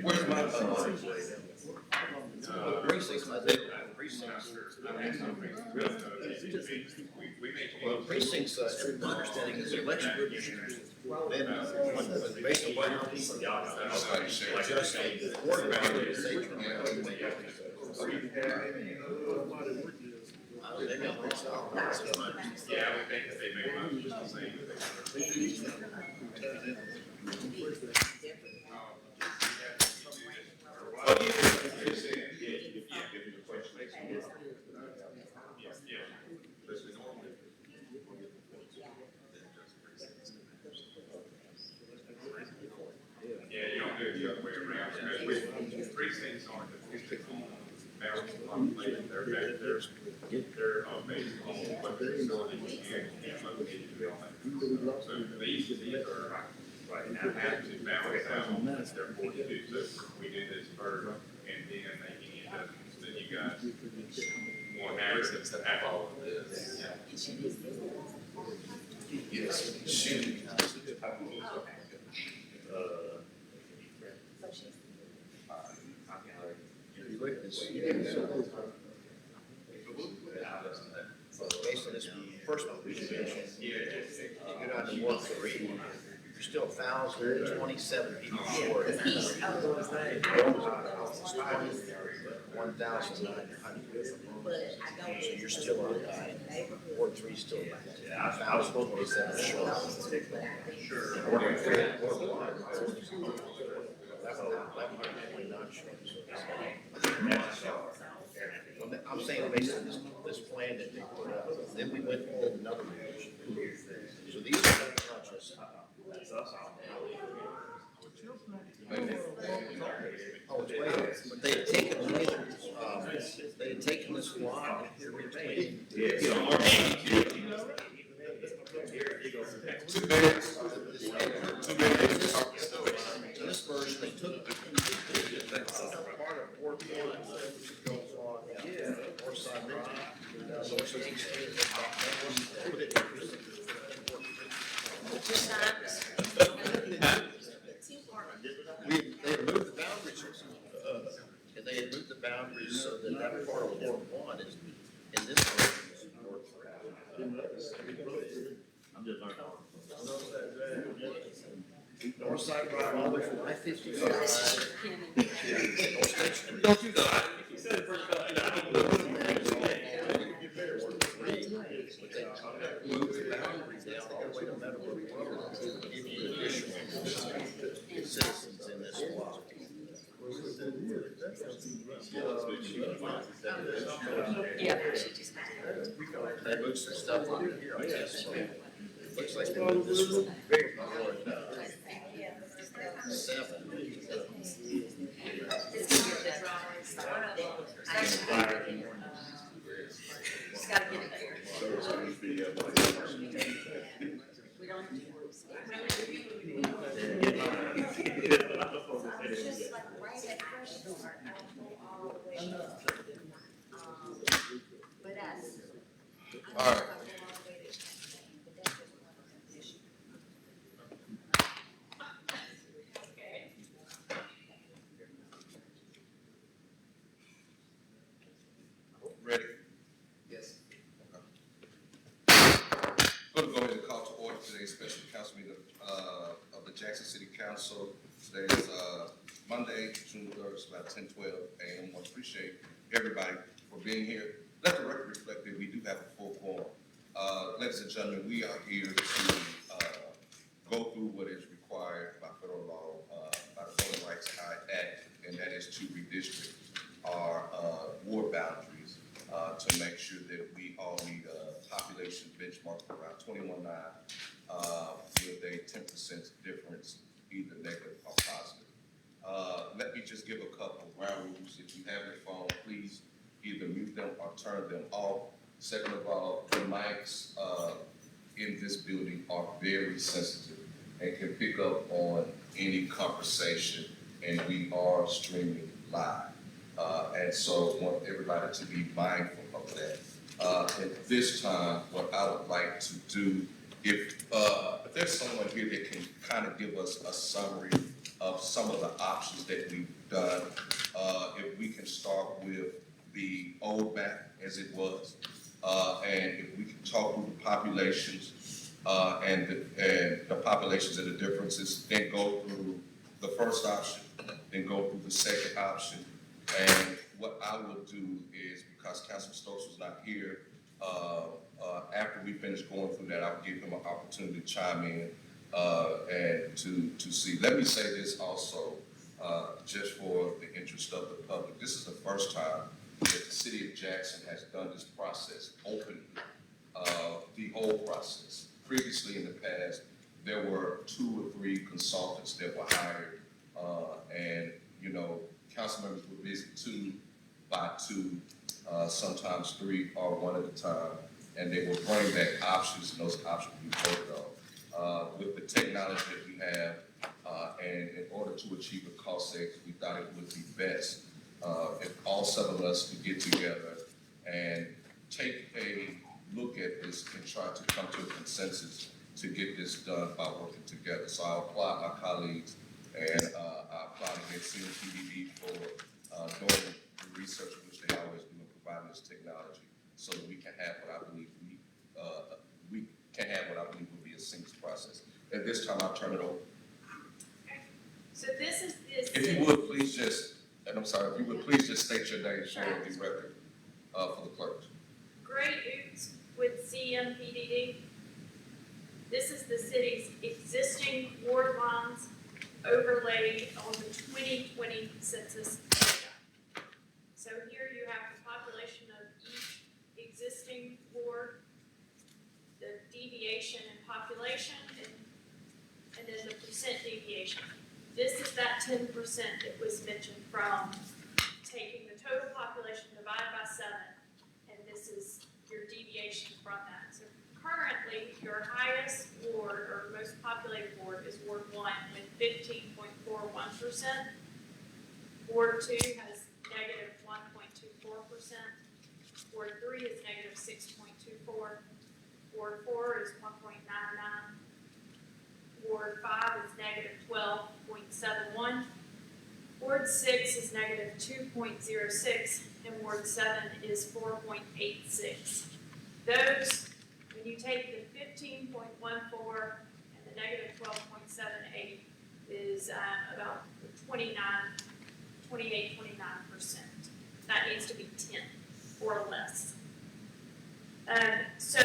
Where's my, precincts, my precincts. Well, precincts, my understanding is the election group is then, based on what just a board member is saying. Yeah, I would think that they make motions the same. Yeah, you don't do it the other way around, because precincts aren't the physical balance of population, they're based on what the facilities and located building. So these are right now active balance out, they're 42, so we do this first, and then they can end up, then you guys want to have all of this. Yes, shoot. Based on this first one, we should mention, you're not in Ward 3, you're still 1,027 people short. 1,900. So you're still on guide. Ward 3 is still 1,027 short. Sure. Ward 1,129 short. I'm saying based on this plan that they put up, then we went and did another revision. So these are not just. Oh, it's way over. But they had taken this line here between. This version, they took part of Ward 1, goes on, North Side Drive, North Side Street, put it. They had moved the boundaries, and they had moved the boundaries so that that part of Ward 1 is in this version is Ward 3. I'm just learning. North Side Drive all the way from I-55. Don't you know? You said it first. Move the boundaries down all the way to Meadowbrook Road to give you additional citizens in this block. Yeah. They moved some stuff over here, I guess. Looks like they moved this one very forward. 7. Just gotta get it there. We don't. Just like right at first start, I don't go all the way up. But that's. All right. Ready? Yes. I'm going to go ahead and call to order today's special council meeting of the Jackson City Council. Today is Monday, June 3rd, it's about 10:12 a.m. I appreciate everybody for being here. Let the record reflect that we do have a full quorum. Ladies and gentlemen, we are here to go through what is required by federal law, by the Voting Rights Act, and that is to redistrict our ward boundaries to make sure that we all meet a population benchmark of around 21.9 with a 10% difference, either negative or positive. Let me just give a couple of ground rules. If you have your phone, please either mute them or turn them off. Second of all, the mics in this building are very sensitive and can pick up on any conversation, and we are streaming live. And so I want everybody to be mindful of that. At this time, what I would like to do, if there's someone here that can kind of give us a summary of some of the options that we've done. If we can start with the old map as it was, and if we can talk through the populations, and the populations and the differences, then go through the first option, then go through the second option. And what I would do is, because Councilman Stokes was not here, after we finish going through that, I'll give him an opportunity to chime in, and to see. Let me say this also, just for the interest of the public. This is the first time that the city of Jackson has done this process openly, the whole process. Previously in the past, there were 2 or 3 consultants that were hired, and, you know, council members would visit 2 by 2, sometimes 3 or 1 at a time, and they would bring back options, and those options would be voted on. With the technology that we have, and in order to achieve a cost savings, we thought it would be best if all 7 of us could get together and take a look at this and try to come to a consensus to get this done by working together. So I applaud my colleagues, and I applaud the CMPDD for doing the research, which they always do, and providing this technology so that we can have what I believe we can have what I believe will be a seamless process. At this time, I'll turn it over. Okay. So this is this. If you would, please just, and I'm sorry, if you would please just state your name for the record, for the clerk. Gray Oots with CMPDD. This is the city's existing ward lines overlaid on the 2020 census data. So here you have the population of each existing ward, the deviation in population, and then the percent deviation. This is that 10% that was mentioned from taking the total population divided by 7, and this is your deviation from that. So currently, your highest ward or most populated ward is Ward 1 with 15.41%. Ward 2 has negative 1.24%. Ward 3 is negative 6.24. Ward 4 is 1.99. Ward 5 is negative 12.71. Ward 6 is negative 2.06, and Ward 7 is 4.86. Those, when you take the 15.14 and the negative 12.78, is about 29%. That needs to be 10 or less. So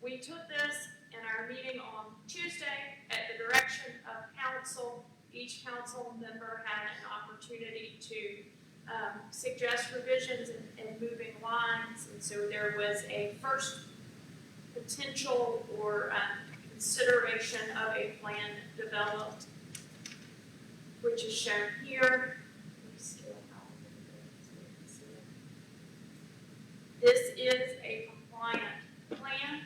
we took this in our meeting on Tuesday at the direction of council. Each council member had an opportunity to suggest revisions and moving lines, and so there was a first potential or consideration of a plan developed, which is shown here. This is a compliant plan.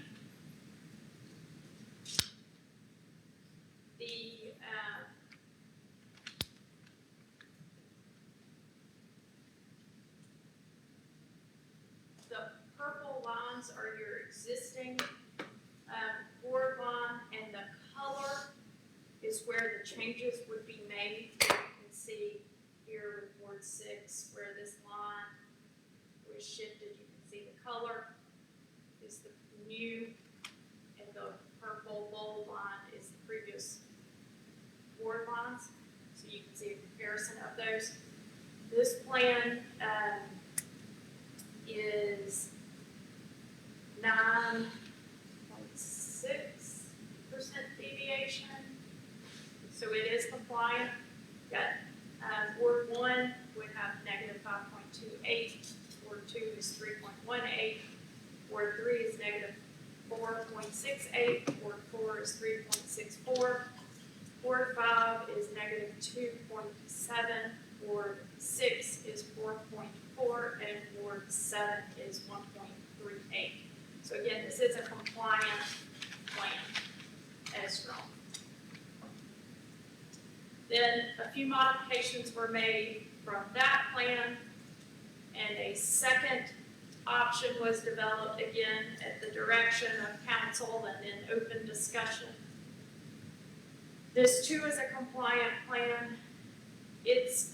The purple lines are your existing ward line, and the color is where the changes would be made. You can see here with Ward 6 where this line was shifted. You can see the color is the new, and the purple bold line is the previous ward lines. So you can see a comparison of those. This plan is 9.6% deviation. So it is compliant. Got Ward 1 would have negative 5.28. Ward 2 is 3.18. Ward 3 is negative 4.68. Ward 4 is 3.64. Ward 5 is negative 2.7. Ward 6 is 4.4, and Ward 7 is 1.38. So again, this is a compliant plan as strong. Then a few modifications were made from that plan, and a second option was developed again at the direction of council and in open discussion. This too is a compliant plan. Its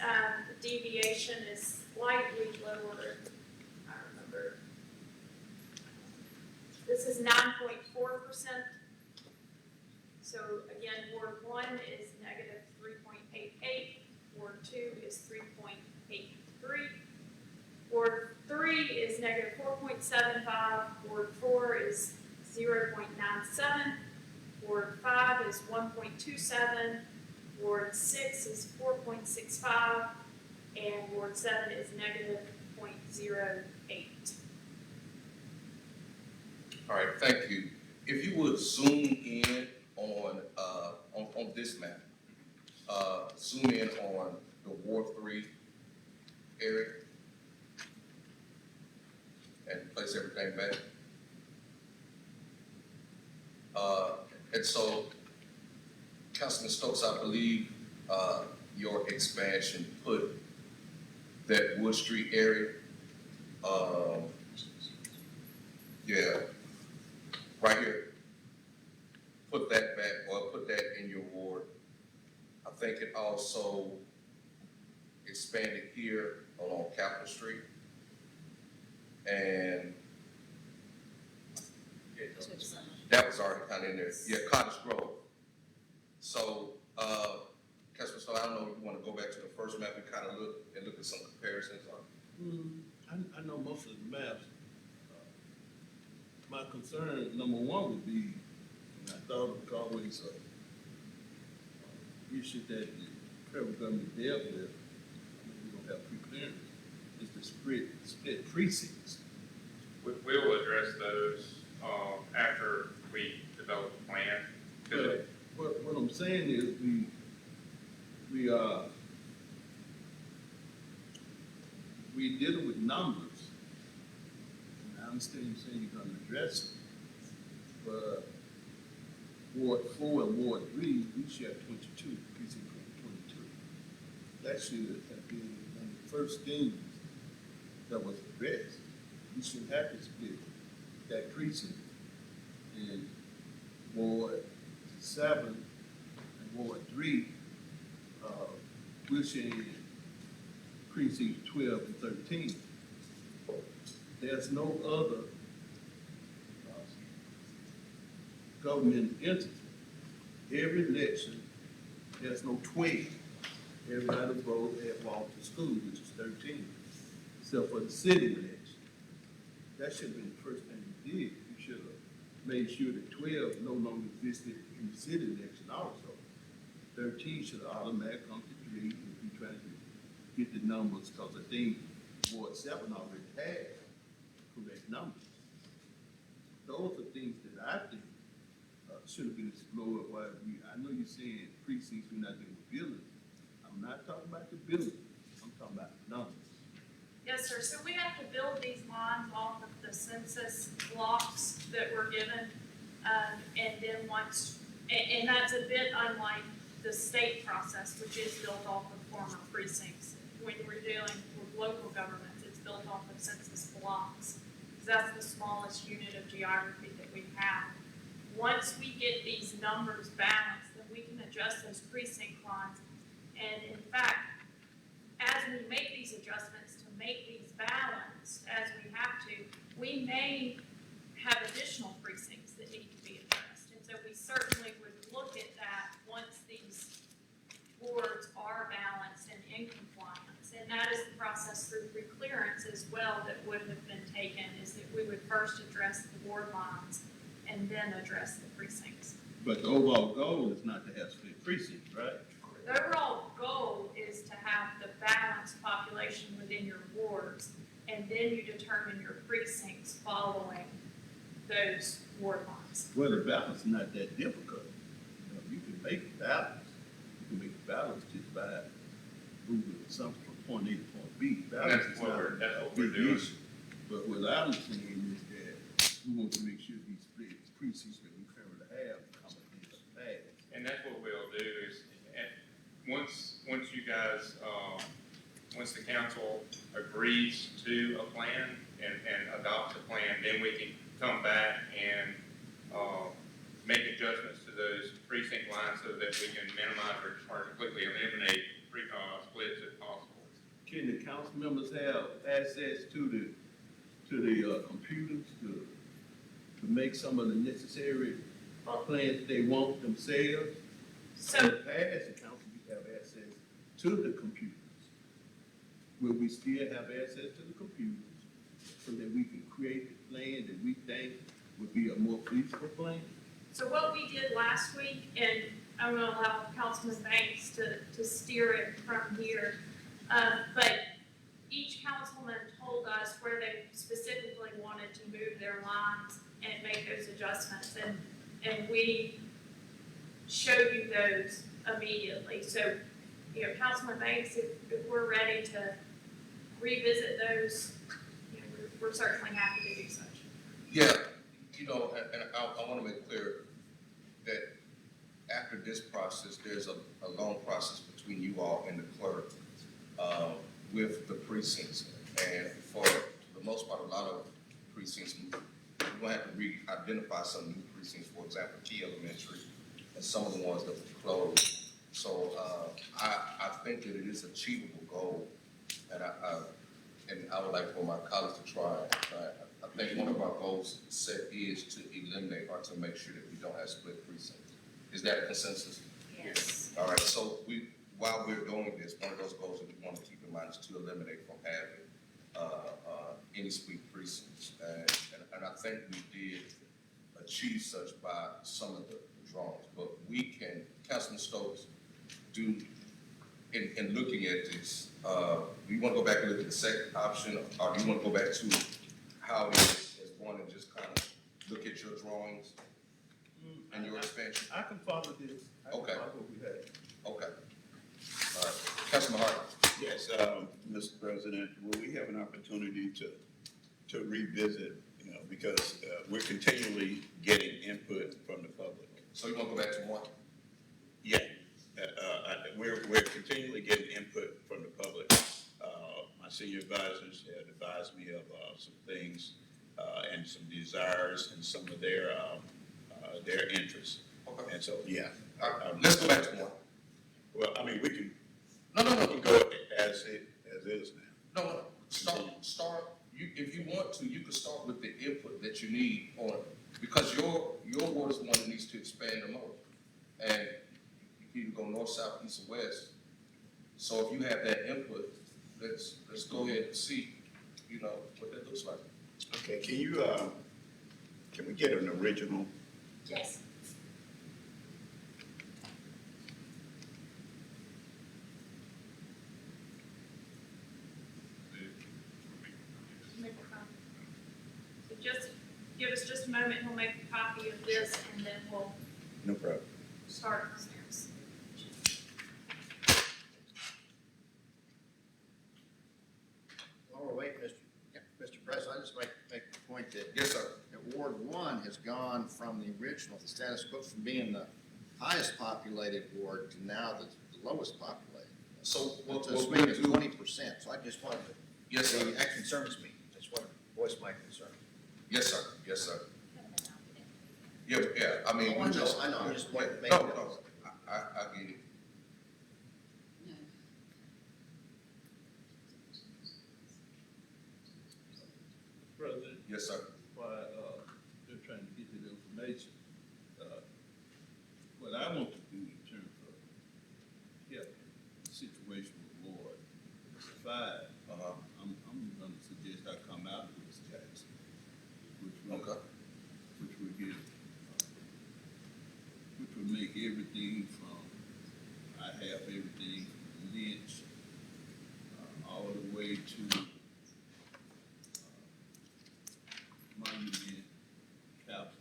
deviation is slightly lower. I remember. This is 9.4%. So again, Ward 1 is negative 3.88. Ward 2 is 3.83. Ward 3 is negative 4.75. Ward 4 is 0.97. Ward 5 is 1.27. Ward 6 is 4.65. And Ward 7 is negative 0.08. All right, thank you. If you would zoom in on this map, zoom in on the Ward 3 area and place everything back. And so, Councilman Stokes, I believe, your expansion put that Wood Street area, yeah, right here. Put that back, or put that in your ward. I think it also expanded here along Capitol Street. And that was already kind of in there. Yeah, Cottage Grove. So, Councilman Stowe, I don't know if you want to go back to the first map and kind of look at some comparisons on. I know most of the maps. My concern, number one, would be, and I thought it was always an issue that the federal government dealt with, we don't have pre-clearance, is the split precincts. We'll address those, after we develop a plan. But what I'm saying is we dealing with numbers. And I understand you saying you're gonna address it, but Ward 4 and Ward 3, we share 22, precinct 22. That should have been one of the first things that was addressed. We shouldn't have to split that precinct in Ward 7 and Ward 3, we're sharing precinct 12 and 13. There's no other government entity. Every election, there's no 12. Everybody vote at Walter School, which is 13, except for the city election. That should have been the first thing you did. You should have made sure that 12 no longer existed in the city election also. 13 should automatically come to 3 if you're trying to get the numbers, because I think Ward 7 already had correct numbers. Those are things that I think should have been explored while I know you're saying precincts, we're not doing buildings. I'm not talking about the building, I'm talking about the numbers. Yes, sir. So we have to build these lines off of the census blocks that were given. And then and that's a bit unlike the state process, which is built off of former precincts. When we're dealing with local governments, it's built off of census blocks, because that's the smallest unit of geography that we have. Once we get these numbers balanced, then we can adjust those precinct lines. And in fact, as we make these adjustments to make these balanced, as we have to, we may have additional precincts that need to be addressed. And so we certainly would look at that once these wards are balanced and in compliance. And that is the process through pre-clearance as well that would have been taken, is that we would first address the ward lines and then address the precincts. But the overall goal is not to have split precincts, right? The overall goal is to have the balanced population within your wards, and then you determine your precincts following those ward lines. Well, the balance is not that difficult. You can make it balanced. You can make it balanced just by moving something from point A to point B. Balance is not a big issue. But what I'm saying is that we want to make sure these precincts that we currently have come into pass. And that's what we'll do is, once you guys, once the council agrees to a plan and adopts a plan, then we can come back and make adjustments to to those precinct lines so that we can minimize or completely eliminate splits if possible. Can the council members have access to the computers to make some of the necessary plans that they want themselves? In So, the past, the council used to have access to the computers. Will we still have access to the computers so that we can create the plan that we think would be a more feasible plan? so what we did last week, and I'm gonna allow Councilman Banks to steer it from here. But each councilman told us where they specifically wanted to move their lines and make those adjustments, and we showed you those immediately. So, you know, Councilman Banks, if we're ready to revisit those, you know, we're certainly happy to do such. Yeah, you know, and I want to make clear that after this process, there's a long process between you all and the clerk with the precincts. And for the most part, a lot of precincts, we're going to have to re-identify some new precincts, for example, Key Elementary, and some of the ones that were closed. So I think that it is an achievable goal, and I would like for my colleagues to try. I think one of our goals set is to eliminate or to make sure that we don't have split precincts. Is that a consensus? Yes. All right, so while we're doing this, one of those goals that we want to keep in mind is to eliminate from having any split precincts. And I think we did achieve such by some of the drawings, but we can, Councilman Stokes, do, in looking at this, do you want to go back and look at the second option, or do you want to go back to how it is as one and just kind of look at your drawings and your expansion? I can follow this. I can Okay. follow what we have. Okay. All right, Councilman Hart. Yes, Mr. President, will we have an opportunity to revisit, you know, because we're continually getting input from the public. So you want to go back to one? Yeah, we're continually getting input from the public. My senior advisors have advised me of some things and some desires and some of their interests. Okay. And so, yeah. All right, let's go back to one. Well, I mean, we can No, go as is now. No, start, if you want to, you can start with the input that you need on, because your ward is the one that needs to expand the most. And you can either go north, south, east, or west. So if you have that input, let's go ahead and see, you know, what that looks like. Okay, can we get an original? Yes. So just give us just a moment, he'll make a copy of this, and then we'll No problem. start the steps. While we're waiting, Mr. President, I just make the point that Yes, sir. Ward 1 has gone from the original, the status quo, from being the highest populated ward to now the lowest populated. So what So it's we maybe do, 20%, so I just wanted to, yes, sir, that concerns me, just want to voice my concern. yes, sir, yes, sir. Yeah, I mean. Oh, I know, I'm just wanting to make. No, I get it. President, Yes, sir. while, they're trying to get the information, what I want to do in terms of help the situation with Ward 5, Uh-huh. I'm gonna suggest I come out of this Jackson, which will, Okay. which will give, which will make everything from, I have everything from Lynch, all the way to, Monument, Capitol,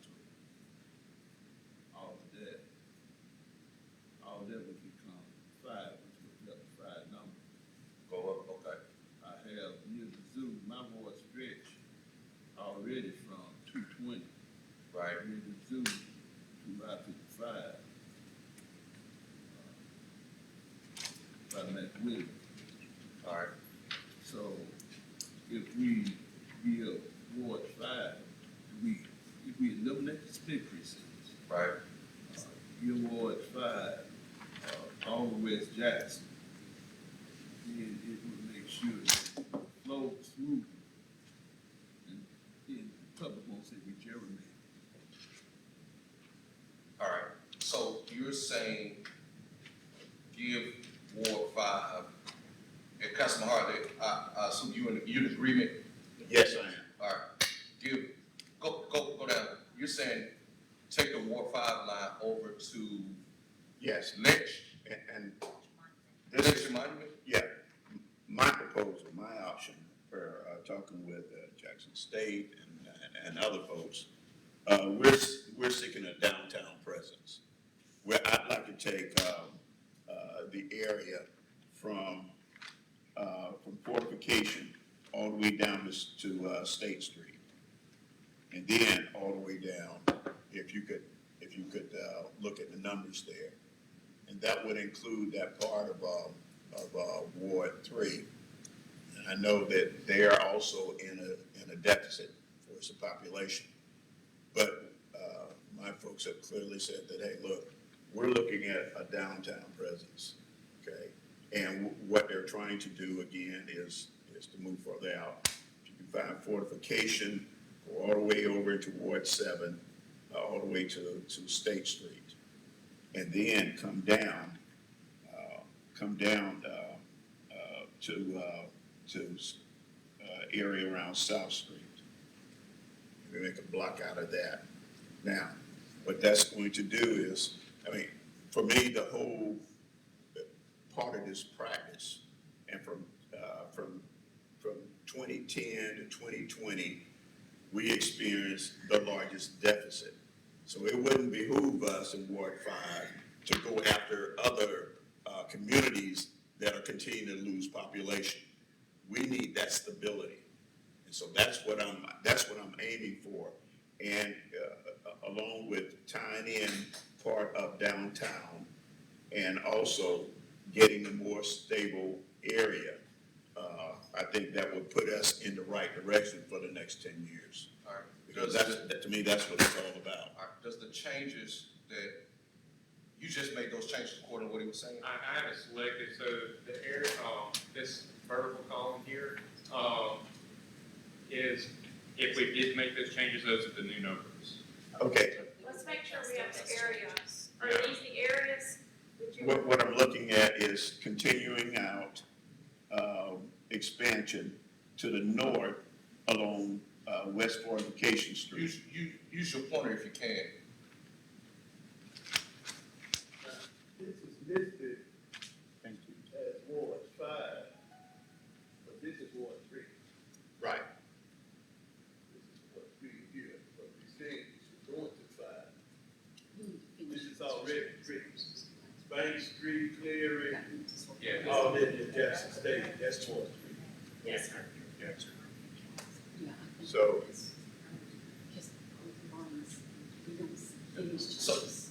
all of that would become 5, which would be up to 5 number. Go up, okay. I have near the zoo, my ward stretch already from 220, Right. near the zoo to Route 55. By McWilliams. All right. So if we give Ward 5, if we eliminate the split precincts, Right. your Ward 5, all the way to Jackson, it would make sure that it flows smooth. And the public won't say we gerrymander. All right, so you're saying give Ward 5, and Councilman Hartley, I assume you in agreement? Yes, I am. All right, go down. You're saying take the Ward 5 line over to Yes, Lynch, and this Lynch is, Monument? yeah, my proposal, my option for, talking with, Jackson State and other folks, we're seeking a downtown presence. Where I'd like to take, the area from Fortification all the way down to State Street. And then all the way down, if you could, look at the numbers there. And that would include that part of Ward 3. And I know that they are also in a deficit for its population. But, my folks have clearly said that, hey, look, we're looking at a downtown presence, okay? And what they're trying to do again is to move further out. If you can find Fortification, go all the way over to Ward 7, all the way to State Street. And then come down to area around South Street. We make a block out of that. Now, what that's going to do is, I mean, for me, the whole part of this practice, and from 2010 to 2020, we experienced the largest deficit. So it wouldn't behoove us in Ward 5 to go after other communities that are continuing to lose population. We need that stability. And so that's what I'm aiming for. And along with tying in part of downtown and also getting a more stable area, I think that would put us in the right direction for the next 10 years. All right. Because to me, that's what it's all about. All right, does the changes that, you just made those changes according to what he was saying? I have it selected, so the area, this vertical column here, is, if we did make those changes, those are the new numbers. Okay, Let's make sure we have the areas. Are Yeah. these the areas that you? what I'm looking at is continuing out expansion to the north along West Fortification Street. Use your pointer if you can. This is listed Thank you. as Ward 5, but this is Ward 3. Right. This is Ward 3 here, but we said it's going to 5. This is already 3. Bank Street, Cleary, Yeah. all in the Jackson State, that's Ward 3. Yes, sir. So,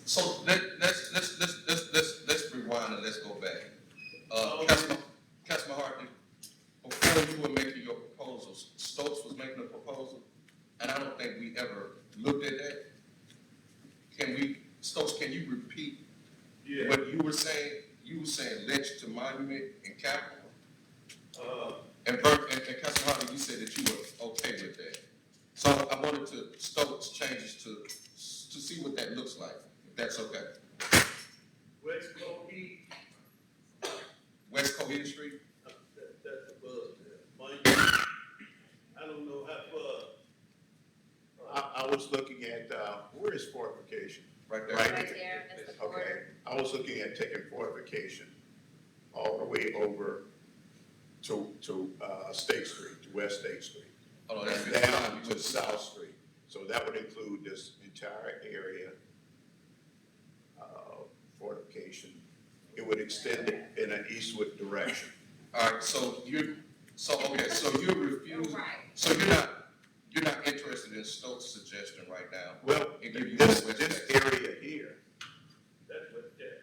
So let's rewind and let's go back. Councilman Hartley, before you were making your proposals, Stokes was making a proposal, and I don't think we ever looked at that. Stokes, can you repeat Yeah, what you were saying? You were saying Lynch to Monument and Capitol? And Councilman Hartley, you said that you were okay with that. So I wanted to, Stokes changes to see what that looks like, if that's okay. West Cohee, West Covina Street? that's above there. Monument, I don't know how far. I was looking at, where is Fortification? Right there. Right. Right there, that's the Okay, border. I was looking at taking Fortification all the way over to State Street, to West State Street. Oh, no, that's And 55. down to South Street. So that would include this entire area, Fortification. It would extend it in an eastward direction. All right, so you're refusing, Right. so you're not interested in Stokes' suggestion right now? Well, And give you this West area here, That's what that.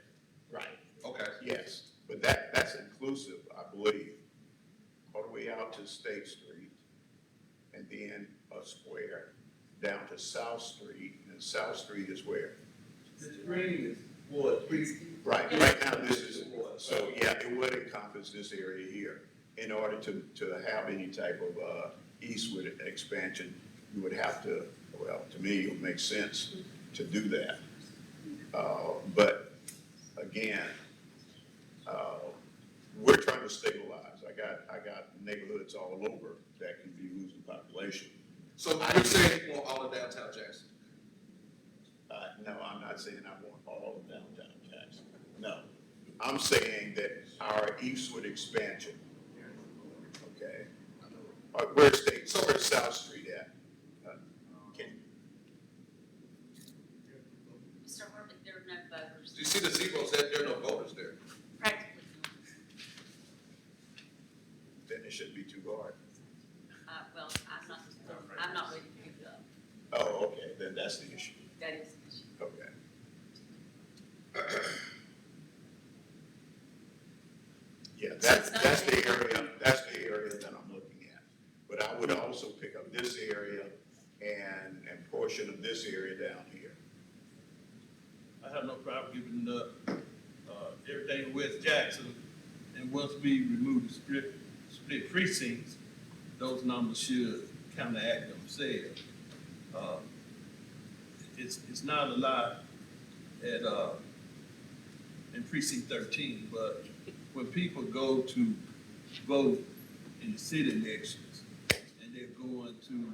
right, Okay, yes, but that's inclusive, I believe, all the way out to State Street, and then a square down to South Street, and South Street is where? This green Ward 3. Right now this is, so yeah, it would encompass this area here. In order to have any type of, eastward expansion, you would have to, well, to me, it would make sense to do that. But again, we're trying to stabilize. I got neighborhoods all over that can be losing population. So you're saying you want all of downtown Jackson? No, I'm not saying I want all of downtown Jackson. No, I'm saying that our eastward expansion, okay? Where's South Street at? Can, Mr. Hartman, there are no voters, Do you see the zeros that there are no voters there? practically then it shouldn't be too hard. none. Well, I'm not ready to give it up. Oh, okay, then that's the issue. That is an issue. Okay. Yeah, that's the area that I'm looking at. But I would also pick up this area and portion of this area down here. I have no problem giving up, everything in West Jackson. And once we remove the split precincts, those numbers should counteract themselves. It's not a lot at, in precinct 13, but when people go to vote in the city elections, and they're going to,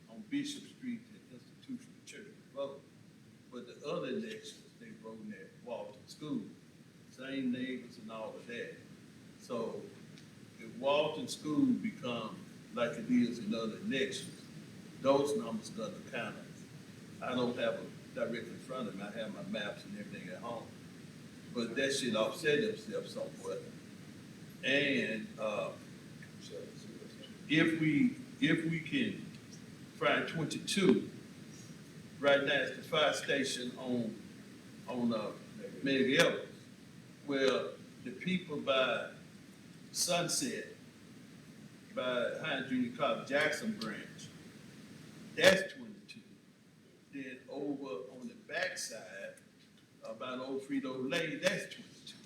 on Bishop Street, the Institutional Church to vote, but the other elections, they voting at Walton School, same neighbors and all of that. So if Walton School become like it is in other elections, those numbers gonna kind of, I don't have it directly in front of me, I have my maps and everything at home. But that should offset themselves somewhat. And, if we can find 22, right now it's the fire station on Meg Evans, where the people by Sunset, by Hines Junior College Jackson branch, that's 22. Then over on the backside, about Old Frito Lane, that's 22.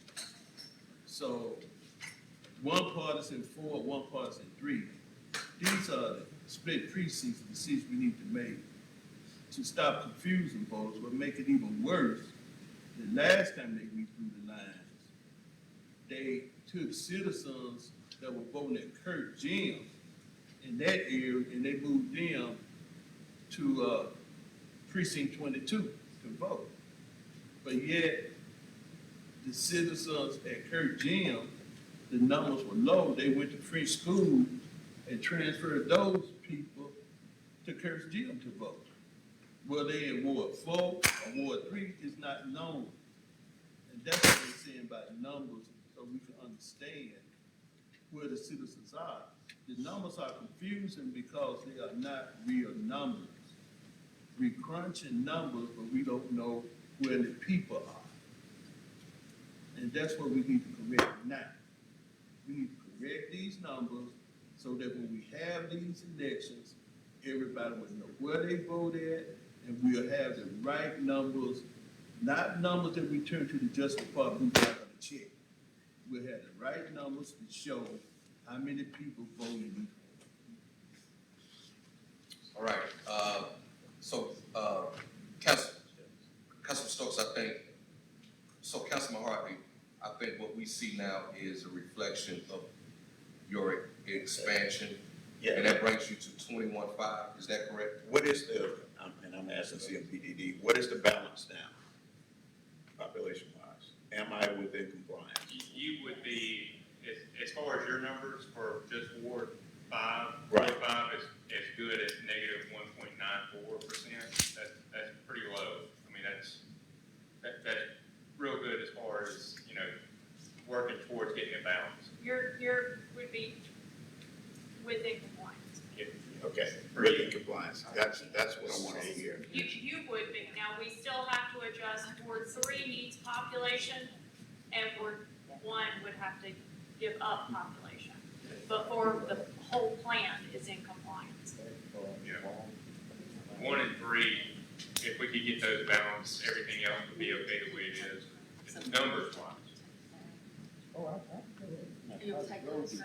So one part is in 4, one part is in 3. These are the split precincts, the decisions we need to make to stop confusing voters, but make it even worse. The last time they went through the lines, they took citizens that were voting at Kurt Jim in that area, and they moved them to precinct 22 to vote. But yet, the citizens at Kurt Jim, the numbers were low. They went to free school and transferred those people to Kurt Jim to vote. Were they in Ward 4 or Ward 3 is not known. And that's what they're saying about numbers, so we can understand where the citizens are. The numbers are confusing because they are not real numbers. We're crunching numbers, but we don't know where the people are. And that's what we need to correct now. We need to correct these numbers so that when we have these elections, everybody will know where they voted, and we'll have the right numbers, not numbers that we turn to the Justice Department who's not gonna check. We'll have the right numbers to show how many people voted. All right, Councilman Stokes, Councilman Harvey, I think what we see now is a reflection of your expansion, Yeah. and that brings you to 21.5, is that correct? What is and I'm asking CMPDD, what is the balance now, population-wise? Am I within compliance? You would be, as far as your numbers for just Ward 5, Right. Ward 5 is good at negative 1.94%. That's pretty low. I mean, that's real good as far as, working towards getting it balanced. Your would be within compliance. Okay, within compliance, that's what I want to hear. You would be. Now, we still have to adjust. Ward 3 needs population, and Ward 1 would have to give up population before the whole plan is in compliance. Yeah. 1 and 3 if we could get those balanced, everything else would be okay the way it is, numbers wise. You'll take those.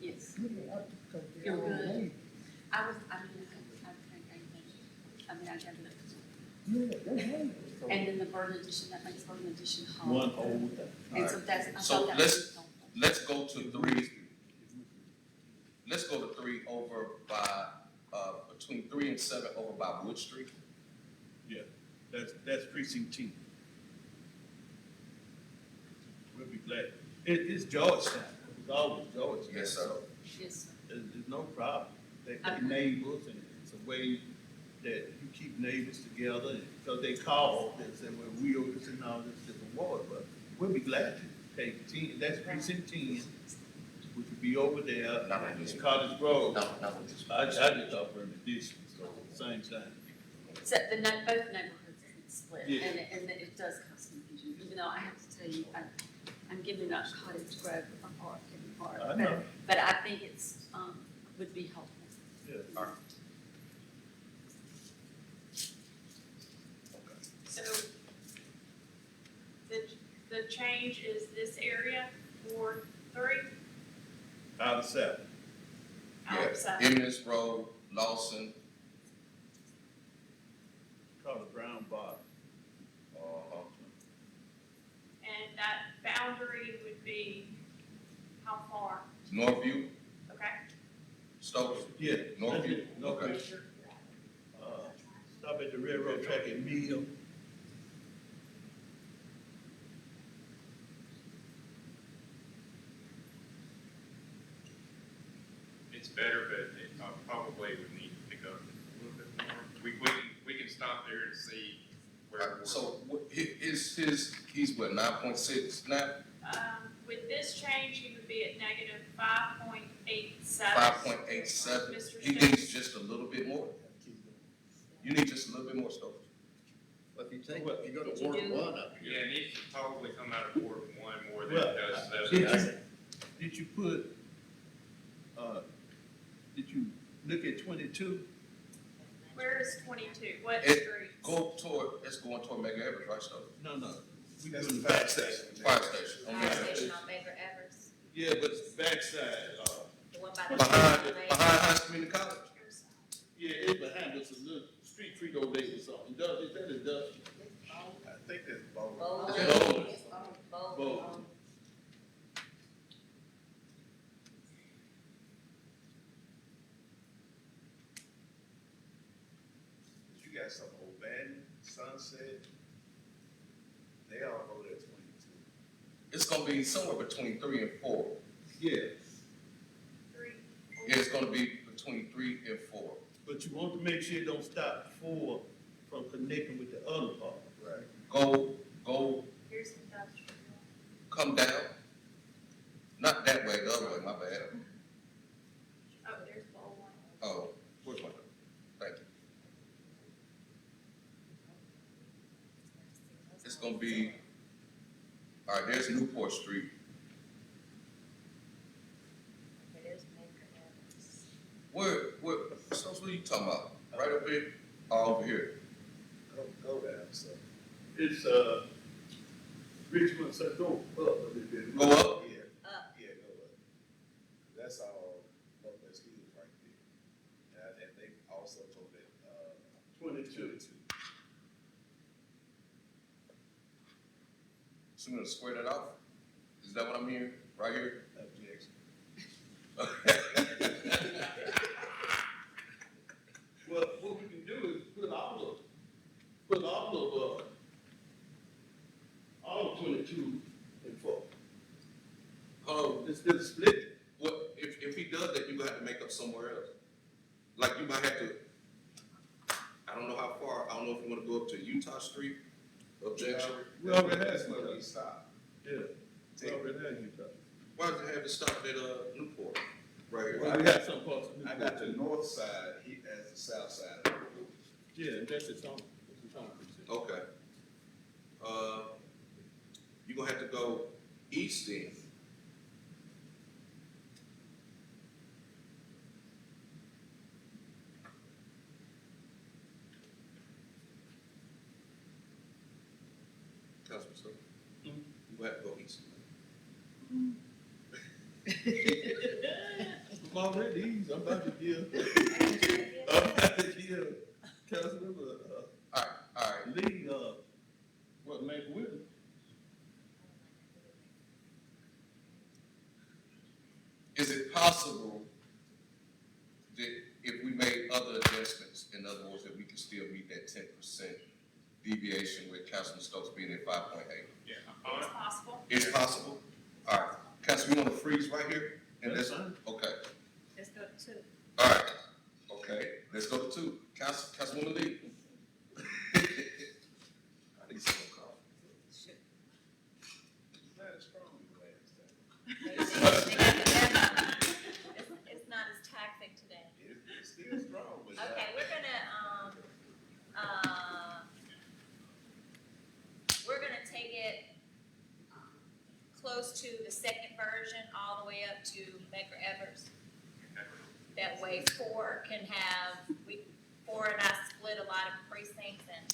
Yes. You're good. I was, I got it. And then the burden addition, that makes burden addition whole. One whole thing. And so that's, I So thought that let's- was. Let's go to three. Let's go to three over by, between 3 and 7 over by Wood Street. That's precinct 10. We'll be glad. It's Georgetown, it's always Georgetown. Yes, sir. Yes, sir. There's no problem. They Okay. neighbors, and it's a way that you keep neighbors together, because they call and say, well, we owe this and all this different water, but we'll be glad to take 10, that's precinct 10, which would be over there, Not on this in one. Cottage Grove. Not with this. I just offer an addition, so same thing. Except the, both neighborhoods is split, Yeah. and it does cause confusion, even though I have to tell you, I'm giving up Cottage Grove a part, every part. I know. But I think it's, would be helpful. Yeah. All right. So the change is this area, Ward 3, Out of 7. outside. Emmons Road, Lawson, Call it Brown Bottom. And that boundary would be how far? Northview, Okay? Stokes, Yeah. Northview, Northview. okay. Stop at the railroad track at Mill. It's better, but it probably would need to pick up a little bit more. We can stop there and see where. So he's what, 9.6 now? With this change, he would be at negative 5.87. 5.87? Mr. He James. needs just a little bit more? You need just a little bit more, Stokes? But if you take, if you go to Did you Ward do- 1 up Yeah, here, it needs to probably come out of Ward 1 more than Well, it does Did those. you, did you put, did you look at 22? Where is 22? What It- street? It's going toward Mega Evers, right, Stokes? No. We That's doing the the fire backside. Fire station. on Fire Mega station Evers. on Baker Evers, Yeah, but it's the backside, the one by the. Behind Hines Community College? yeah, it's behind us, a little street treat over there or something. Is that industrial? I think that's both. Bowling. Bowling. Bowling. Bowling. You got some old Bannon, Sunset, they all go there 22. It's gonna be somewhere between 3 and 4. Yeah, 3. Yeah, it's gonna be between 3 and 4. but you want to make sure it don't stop before from connecting with the other part. Right. Go, Here's industrial. come down. Not that way, the other way, my bad. Oh, there's bowling. Oh, where's my, thank you. It's gonna be, all right, there's Newport Street. It is Baker Evers. So what are you talking about? Right up here? Oh, over here. Go down, so. It's, Richmond, so go up a little bit. Go up? Yeah. Up. Yeah, go up. That's all, Northwest Hills right there. And they also told it, 22. So we're gonna square that off? Is that what I'm hearing? Right here? Objection. Well, what we can do is put all of 22 and 4. Instead of splitting. What, if he does that, you gonna have to make up somewhere else. Like you might have to, I don't know how far, I don't know if you wanna go up to Utah Street, objection. We already had That's some where of we those. stop. Yeah, we already had you talking. Why does it have to stop at, Newport? Right here. Well, we got some parts of I Newport got the too. north side, he has the south side. Yeah, that's its own precinct. Okay. You gonna have to go east then. Councilman Stowe? You have to go east. I'm already easy, I'm about to give, Councilmember, All right, Lee, what, make with it? is it possible that if we made other adjustments, in other words, that we can still meet that 10% deviation with Councilman Stokes being at 5.8? Yeah, It's possible. It's possible? All right, Council, you wanna freeze right here? And That's let's, fine. okay, Let's go to. all right, okay, let's go to 2. Councilwoman Lee. I need some more coffee. Not as strong as last time. It's not as taxing today. It's still strong, but. Okay, we're gonna take it close to the second version, all the way up to Medgar Evers. That way 4 can have, 4 and I split a lot of precincts and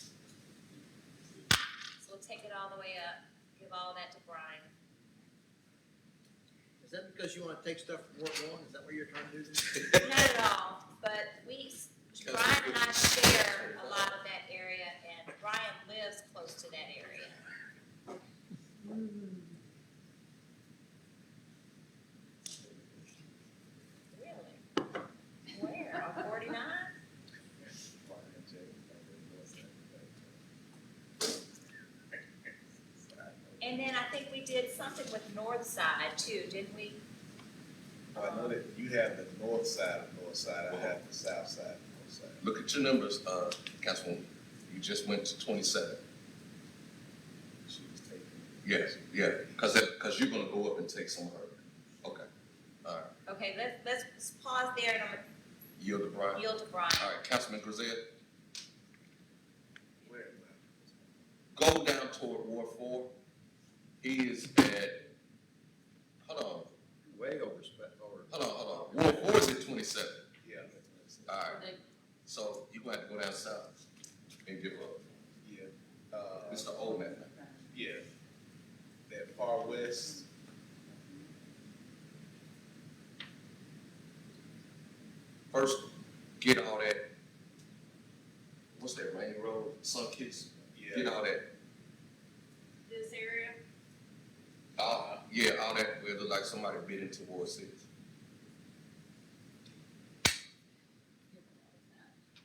so we'll take it all the way up, give all that to Brian. Is that because you wanna take stuff from Ward One? Is that what you're trying to do this? Not at all, but Brian and I share a lot of that area, and Brian lives close to that area. Really? Where, on 49? And then I think we did something with North Side too, didn't we? I know that you have the north side, I have the south side, north side. Look at your numbers, Councilwoman, you just went to 27. She was taking. Yes, yeah, cause you're gonna go up and take some of her. Okay, all right, Okay, let's pause there and I'm gonna yield to Brian. yield to Brian. All right, Councilman Grisette, Where am go down toward Ward 4. He is at, hold Way overspent, on. Ward 4 is at 27. Yeah. All right, so you're gonna have to go down south and give up. Yeah, It's the old man. yeah. That far west, First, get all that, what's that, Rainy Road, Sunkiss? Get yeah, all that, This area, yeah, all that, where it look like somebody bit into Ward 6.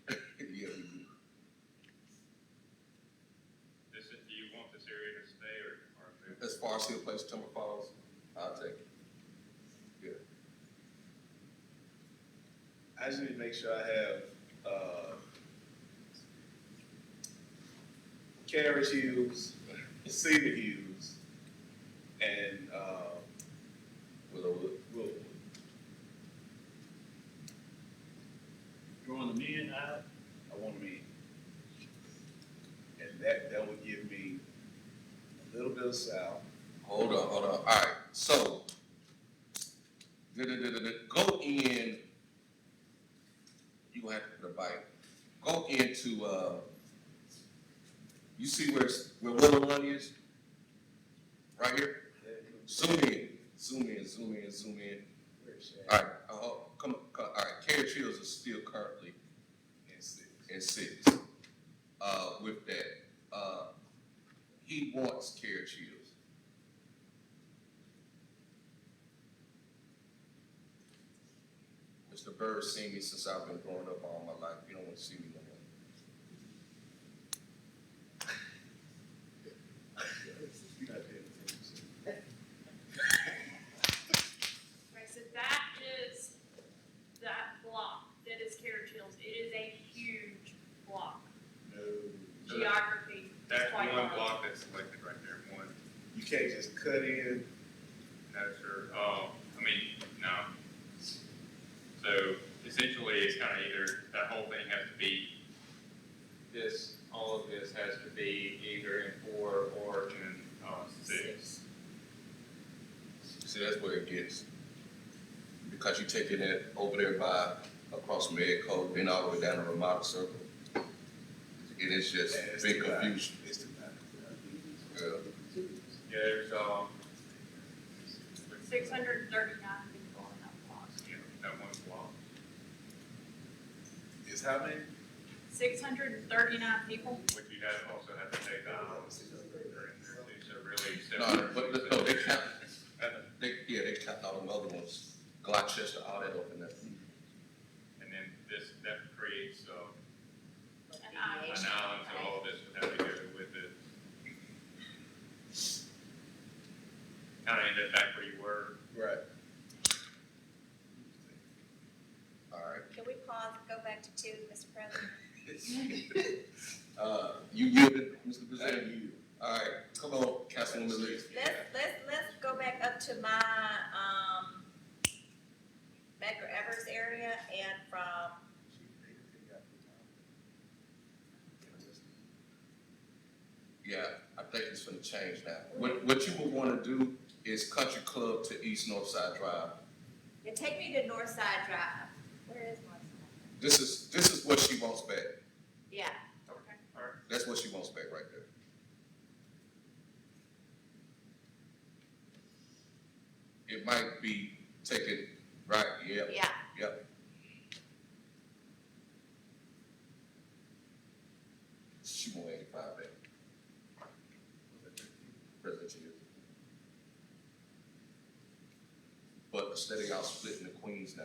Yeah, we do. do you want this area to stay or move? As far as Hill Place, Timber Falls, I'll take it. Yeah. I just need to make sure I have, Carriage Hills, Cedar Hills, and, Willowwood. Willowwood. Drawing them in, out, I want them in. And that would give me a little bit of south. Hold on, all right, so, go in, you gonna have to put a bite, go into, you see where Willow Run is? Right here, zoom in. All right, come, all right, Carriage Hills is still currently in 6. With that, he wants Carriage Hills. Mr. Bird's seen me since I've been growing up all my life. You don't want to see me no more. You're not paying attention. right, so that is that block, that is Carriage Hills. It is a huge block. No, Geography, That's it's quite one large. block that's selected right there, one. you can't just cut in. No, sir. I mean, no. So essentially, it's kind of either, that whole thing has to be, all of this has to be either in 4 or in 6. See, that's where it gets, because you taking it over there by, across from Medco, then all the way down to Ramada Circle. It is just Yeah, it's big too high. confusion. It's too Good. Yeah, there's, 639 people in that block. that one block. Is how many? 639 people. But you also have to take the hours. These are really No, separate. but, no, they count, they count all them other ones, Gloucester, all that up in there. And then that creates, And an island, so all this would have to go with it. Kinda ended back where you were. Right. All right. Can we pause, and go back to two, Mr. President? You yielded, Mr. President? All right, come on, Councilwoman Lee. Let's go back up to my, Medgar Evers area and from, Yeah, I think it's gonna change now. What you would wanna do is Country Club to East Northside Drive. yeah, take me to Northside Drive. Where is Northside? This is what she wants back. Yeah, Okay. All right. That's what she wants back right there. It might be taken, right, yep, yeah. yep. She want 85 back. President Chief. But instead of y'all splitting the queens now,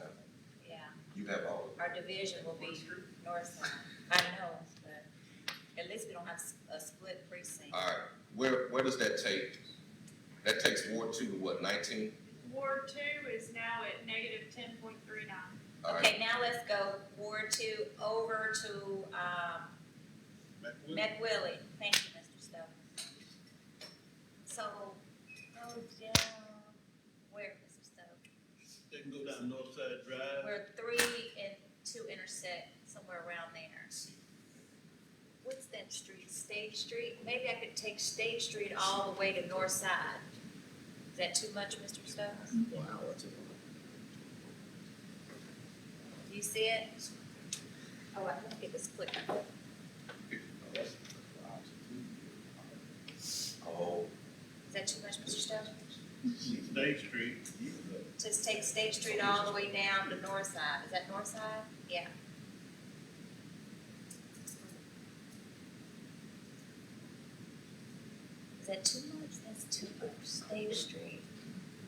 Yeah, you have all of our division will be north side. I know, but at least we don't have a split precinct. All right, where does that take? That takes Ward 2 to what, 19? Ward 2 is now at negative 10.39. All right, Okay, now let's go Ward 2 over to, McWillie. Thank you, Mr. Stokes. So, go down, where, Mr. Stokes? They can go down Northside Drive. Where 3 and 2 intersect, somewhere around there. What's that street, State Street? Maybe I could take State Street all the way to North Side. Is that too much, Mr. Stokes? Wow, that's a lot. Do you see it? Oh, I'm gonna get this clicker. oh, Is that too much, Mr. Stokes? State Street. Just take State Street all the way down to North Side. Is that North Side? Yeah. Is that too much? That's too much. State Street.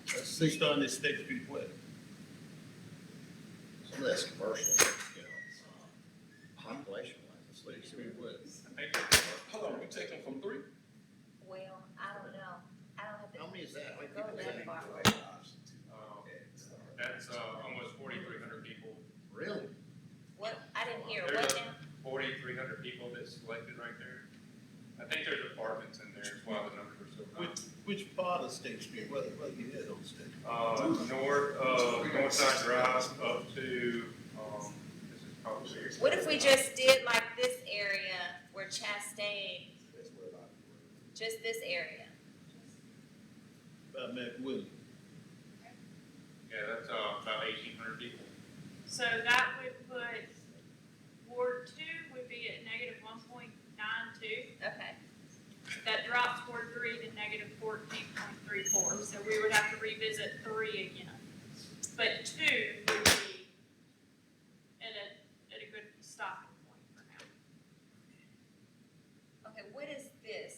Six on this State Street West. Some of that's commercial, you know, population wise, State Street West. I think hold on, you taking from 3? Well, I don't know. I don't have to how many is that? How many go people is that that? far. that's, almost 4,300 people. Really? What? I didn't hear. There's What a now? 4,300 people that's selected right there. I think there's apartments in there, that's why the numbers are so high. Which part of State Street? What you had on State? North side drive up to, this is probably. What if we just did like this area where Chastain, That's where a lot of just this area? By McWillie. Yeah, that's, about 1,800 people. So that would put Ward 2 would be at negative 1.92. Okay. That drops Ward 3 to negative 14.34. So we would have to revisit 3 again. But 2 would be at a good stopping point for now. Okay, what is this?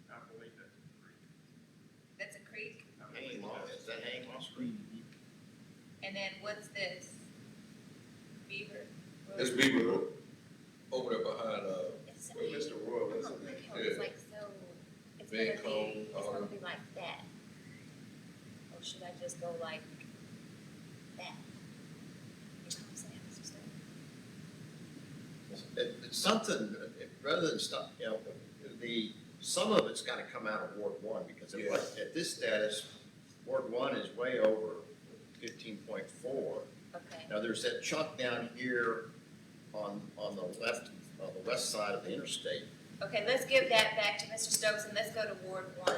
I believe that's free. That's a creek? I believe Hanging Law, that's- is that Hanging Law Street? And then what's this? Beaver? It's Beaver Road, over there behind, It's Where Mr. Roy was oh, in look there. how it's like so, it's Van gonna Cone, be, it's gonna be like that. Or should I just go like that? You know what I'm saying, Mr. Stone? It's something, rather than stuff, you know, some of it's gotta come out of Ward 1, because if, like, at this status, Ward 1 is way over 15.4. Okay, Now, there's that chunk down here on the left, on the west side of the interstate. okay, let's give that back to Mr. Stokes and let's go to Ward 1.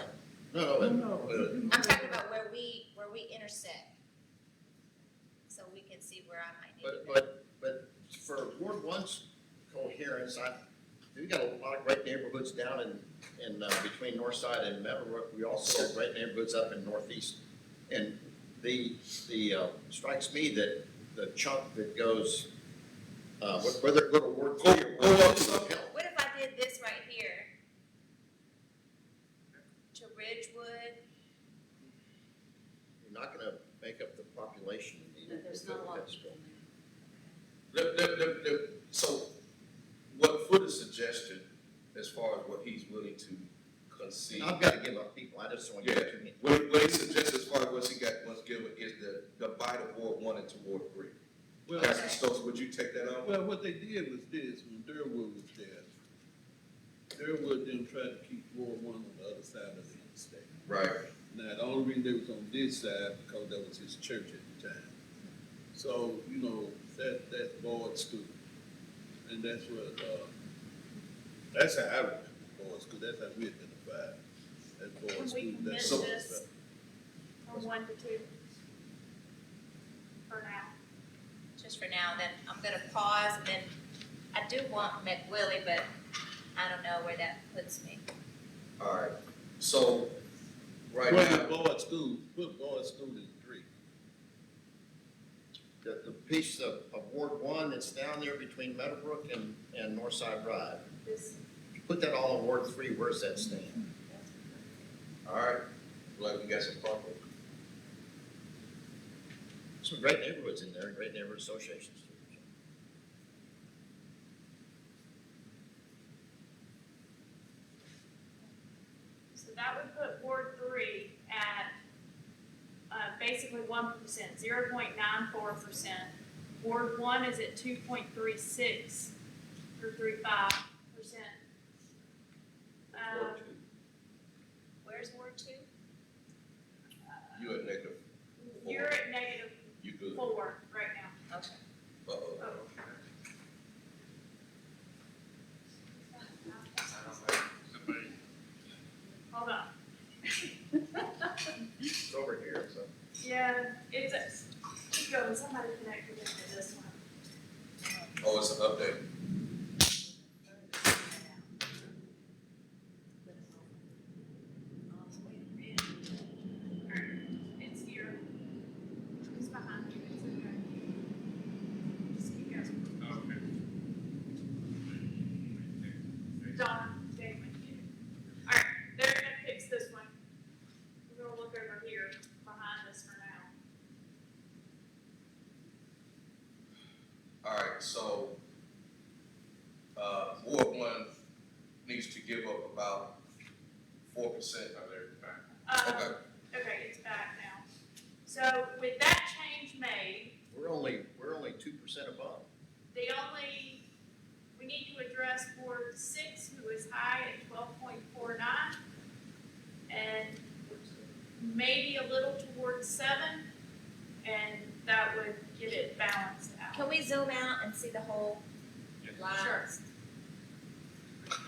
No, I'm talking about where we intersect. So we can see where I might need to go. but for Ward 1's coherence, we got a lot of great neighborhoods down in between Northside and Meadowbrook. We also have great neighborhoods up in Northeast. And strikes me that the chunk that goes, whether it go to Ward 3 or Go Ward up 2 some. will help. What if I did this right here? To Ridgewood, You're not gonna make up the population you need. There's not a lot of That's- people there. So, what Foot has suggested, as far as what he's willing to concede. I've gotta give up people, I just don't want to Yeah, get too many. what he suggests as far as what's given is the divide of Ward 1 into Ward 3. Well, Councilman Stokes, would you take that on? well, what they did was this, when Durwood was there, Durwood didn't try to keep Ward 1 on the other side of the interstate. Right. Now, the only reason they was on this side, because that was his church at the time. So, you know, that's Boyd School. And that's what, that's how I remember Boyd School, that's how we identified. That's Boyd Can School. we That's commit so- this from 1 to 2? For now. just for now, then I'm gonna pause, and then I do want McWillie, but I don't know where that puts me. All right, so, right Put now, Boyd School, put Boyd School in 3. The piece of Ward 1 that's down there between Meadowbrook and Northside Drive, This, you put that all in Ward 3, where's that stand? all right, like we got some property. Some great neighborhoods in there, great neighborhood associations. so that would put Ward 3 at, basically 1%, 0.94%. Ward 1 is at 2.36 or 35%. Ward 2, Where's Ward 2? you at negative, You're at negative you good? 4 right now. Okay. Uh-oh. Somebody, Hold on. It's over here, so. Yeah, it's a, keep going, somebody connected into this one. Oh, it's an update. It's here. It's behind you, it's okay. Just keep going. okay. Don, Damon. Alright, they're gonna fix this one. We're gonna look over here behind us for now. All right, so, Ward 1 needs to give up about 4%. Oh, there's back. Okay, Okay, it's back now. So with that change made, We're only 2% above. we need to address Ward 6, who is high at 12.49. And maybe a little towards 7, and that would get it balanced out. Can we zoom out and see the whole lines?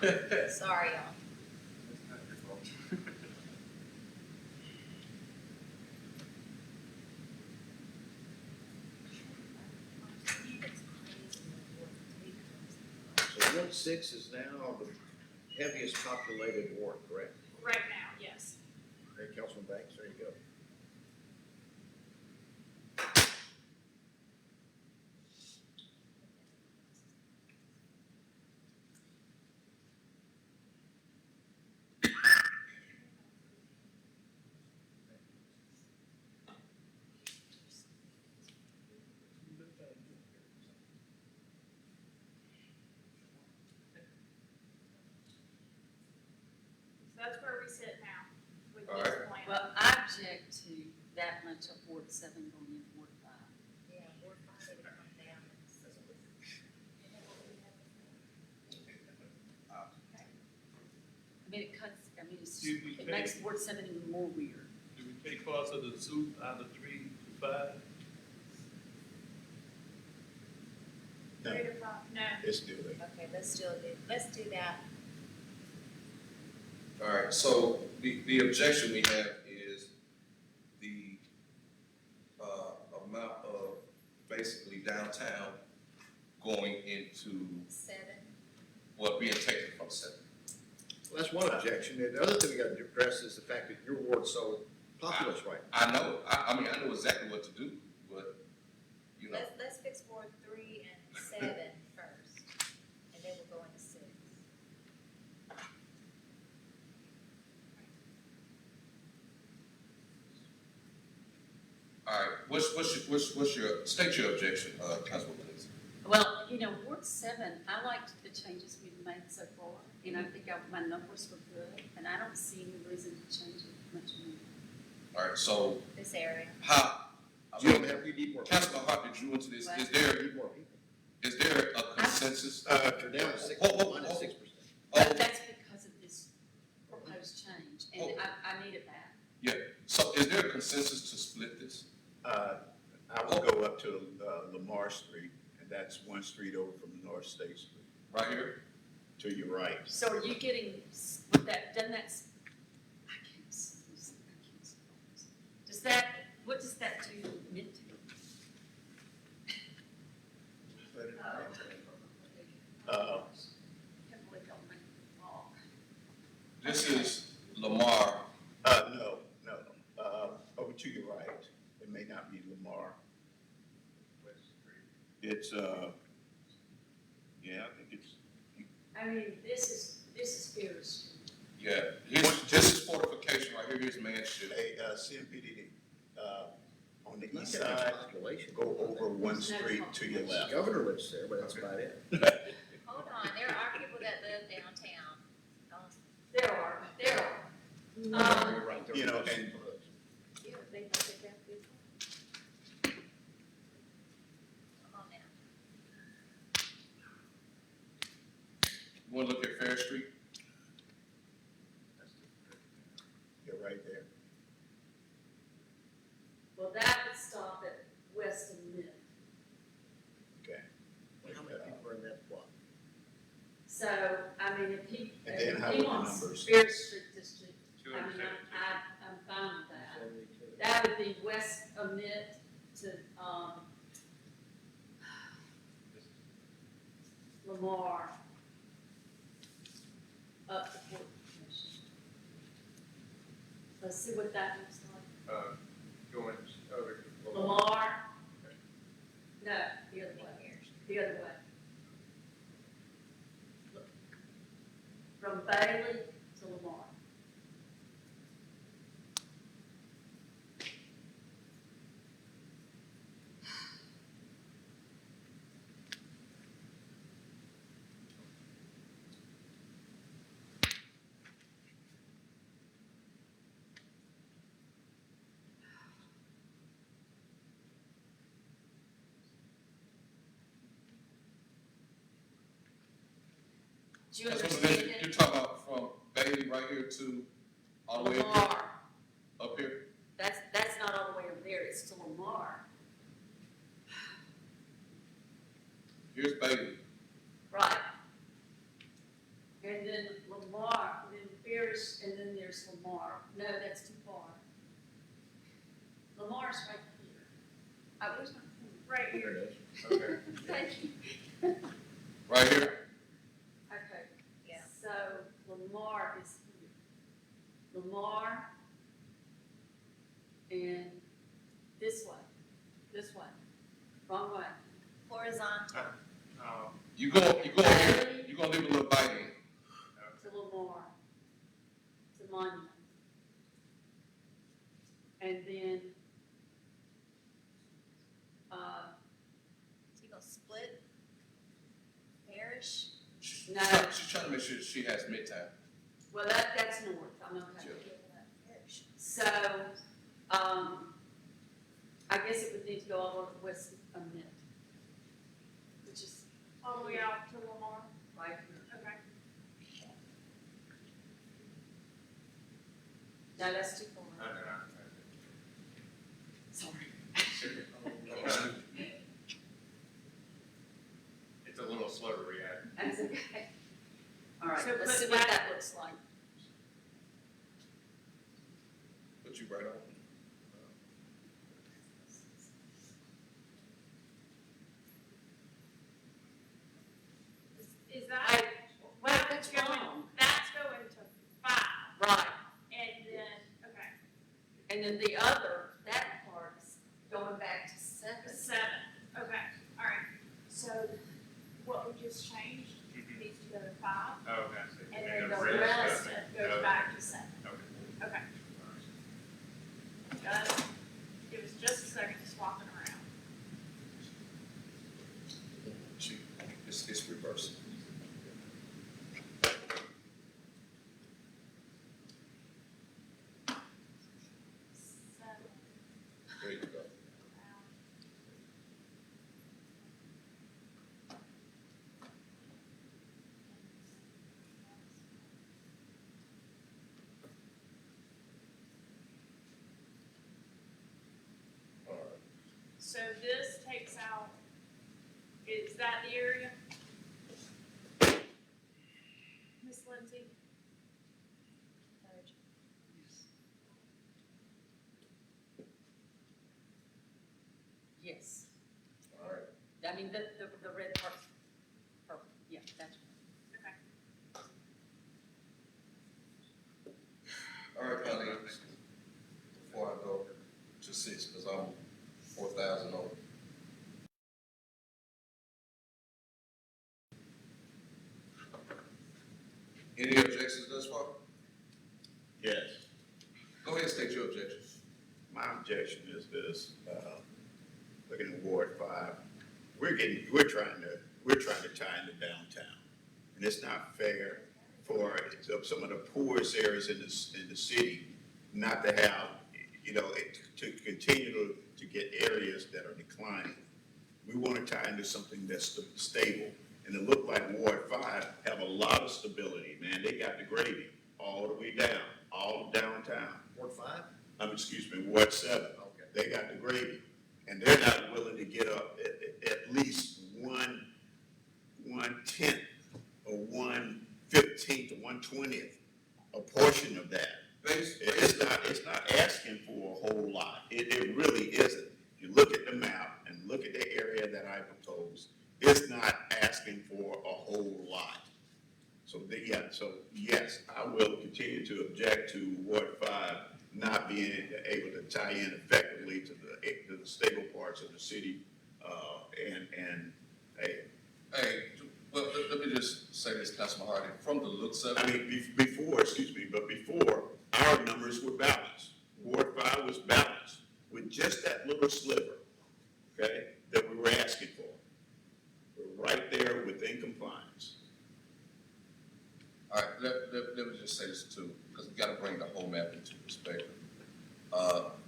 Sorry, y'all. That's not your fault. So Ward 6 is now the heaviest populated ward, correct? Right now, yes. Okay, Councilman Banks, there you go. So that's where we sit now with All this right. plan. Well, I object to that much of Ward 7 going into Ward 5. Yeah, Ward 5 would come down. I mean, it cuts, I mean, You it makes Ward 7 even more weird. Do we take parts of the zoo out of 3 to 5? No. 3 to 5, no. It's doing it. Okay, let's do that. all right, so the objection we have is the, amount of basically downtown going into, 7. well, being taken from 7. Well, that's one objection. And the other thing we gotta address is the fact that your ward's so populous right now. I know, I mean, I know exactly what to do, but, you know, Let's fix Ward 3 and 7 first, and then we'll go into 6. all right, what's your, state your objection, Councilwoman Lees. Well, you know, Ward 7, I liked the changes we've made so far, and I think my numbers were good, and I don't see any reason to change it much more. All right, so This area. how, I You don't mean, have, you need more. Councilman Harper drew into this, Right. You need more people. is there a consensus? You're down to six, minus 6%. But that's because of this proposed change, and I needed that. So is there a consensus to split this? I will go up to Lamar Street, and that's one street over from North State Street, Right here? to your right. So are you getting, with that, doesn't that, I can't see this, I can't see this. Does that, what does that do Midtown? Can't believe y'all make me walk. This is Lamar, No, over to your right. It may not be Lamar. It's, yeah, I think it's, I mean, this is Pierce. yeah, this is fortification right here, here's Manship. hey, CMPDD, on the Not east that much side, population. go over one street to your The left. governor lives there, but that's about it. Hold on, there are people that live downtown. There are. Right there. You know, and You would think that they'd have people. Come on now. You wanna look at Fair Street? you're right there. Well, that would stop at West and Mid. Okay. How many people are in that block? So, I mean, if he, And then how if he about the wants numbers? Spear Street District, I mean, 272. I'm fine with that. 72. That would be West of Mid to, Lamar. Up to Fort Commission. Let's see what that looks like. Going over to Lamar? No, the other way, the other way. Look. From Bailey to Lamar. Do you That's what understand it is. it? You're talking about from Bailey right here to all the way Lamar. up here? That's not all the way over there, it's to Lamar. Here's Bailey. Right. And then Lamar, and then Ferris, and then there's Lamar. No, that's too far. Lamar's right here. Where's my Right There here. it is. Okay. Thank you. Right here? Okay. Yeah. So Lamar is here. Lamar and this way, wrong way. Horizontal. You go over here, you're gonna leave a little bite in. To Lamar, to Monument. And then, So you gonna split parish? No. She's trying to make sure she has midtown. well, that's north, I'm okay. Parish. So, I guess it would need to go all over west of Mid, which is All the way out to Lamar. right here. Okay. No, that's too far. Sorry. It's a little slow to react. That's okay. All right, So let's put see what that- that looks like. Put you right on. Is that, Well, that's wrong. that's going to yes. All right. I mean, the red part, purple, yeah, that's. Okay. All right, colleagues, before I go to 6, because I'm 4,000 over. Any objections thus far? Yes. Go ahead and state your objections. My objection is this, looking at Ward 5, we're trying to tie into downtown. And it's not fair for some of the poorest areas in the city not to have, to continue to get areas that are declining. We want to tie into something that's stable. And it looked like Ward 5 have a lot of stability, man. They got the grading all the way down, all downtown. Ward 5? Excuse me, Ward 7. Okay. They got the grading, and they're not willing to get up at least 1/10 or 1/15 or 1/20 a portion of that. It's not asking for a whole lot. It really isn't. You look at the map and look at the area that I proposed, it's not asking for a whole lot. So yes, I will continue to object to Ward 5 not being able to tie in effectively to the stable parts of the city, Hey, but let me just say this, Councilman Hardy, from the looks of I it, mean, before, our numbers were balanced. Ward 5 was balanced with just that little sliver, okay, that we were asking for. We're right there within compliance. all right, let me just say this too, because we gotta bring the whole map into perspective.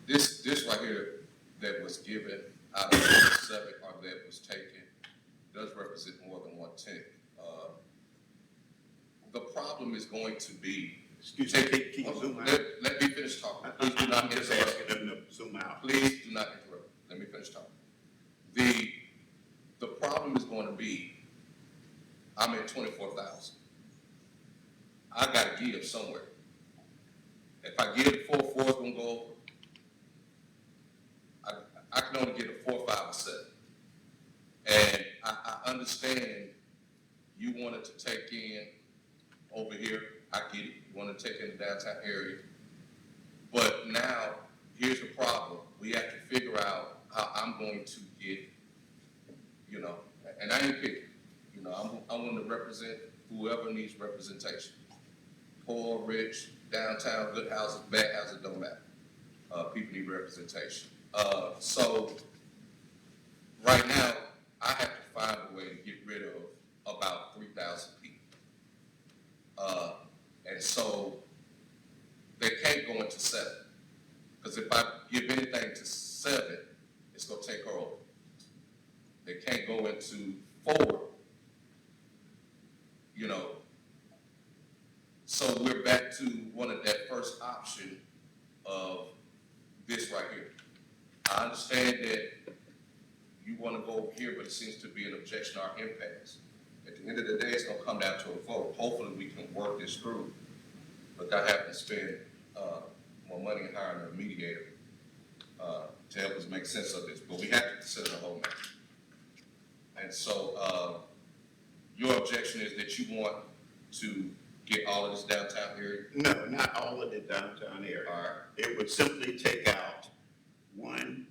This right here that was given out of the 7 or that was taken does represent more than 1/10. The problem is going to be. Excuse me, can you zoom out? Let me finish talking. Please do not I'm just interrupt. asking them to zoom out. Please do not interrupt. Let me finish talking. The problem is going to be, I'm at 24,000. I gotta give somewhere. If I give 4, 4 is gonna go over. I can only get a 4, 5, or 7. And I understand you wanted to take in over here. I get it. You want to take in the downtown area. But now, here's the problem. We have to figure out how I'm going to get, and I ain't picking. I want to represent whoever needs representation. Poor, rich, downtown, good houses, bad houses, don't matter. People need representation. So right now, I have to find a way to get rid of about 3,000 people. And so they can't go into 7. Because if I give anything to 7, it's going to take her over. They can't go into 4. So we're back to that first option of this right here. I understand that you want to go over here, but it seems to be an objection or impasse. At the end of the day, it's going to come down to a vote. Hopefully, we can work this through without having to spend more money and hiring a mediator to help us make sense of this. But we have to consider the whole matter. And so your objection is that you want to get all of this downtown area? No, not all of the downtown area. All right. It would simply take out 1,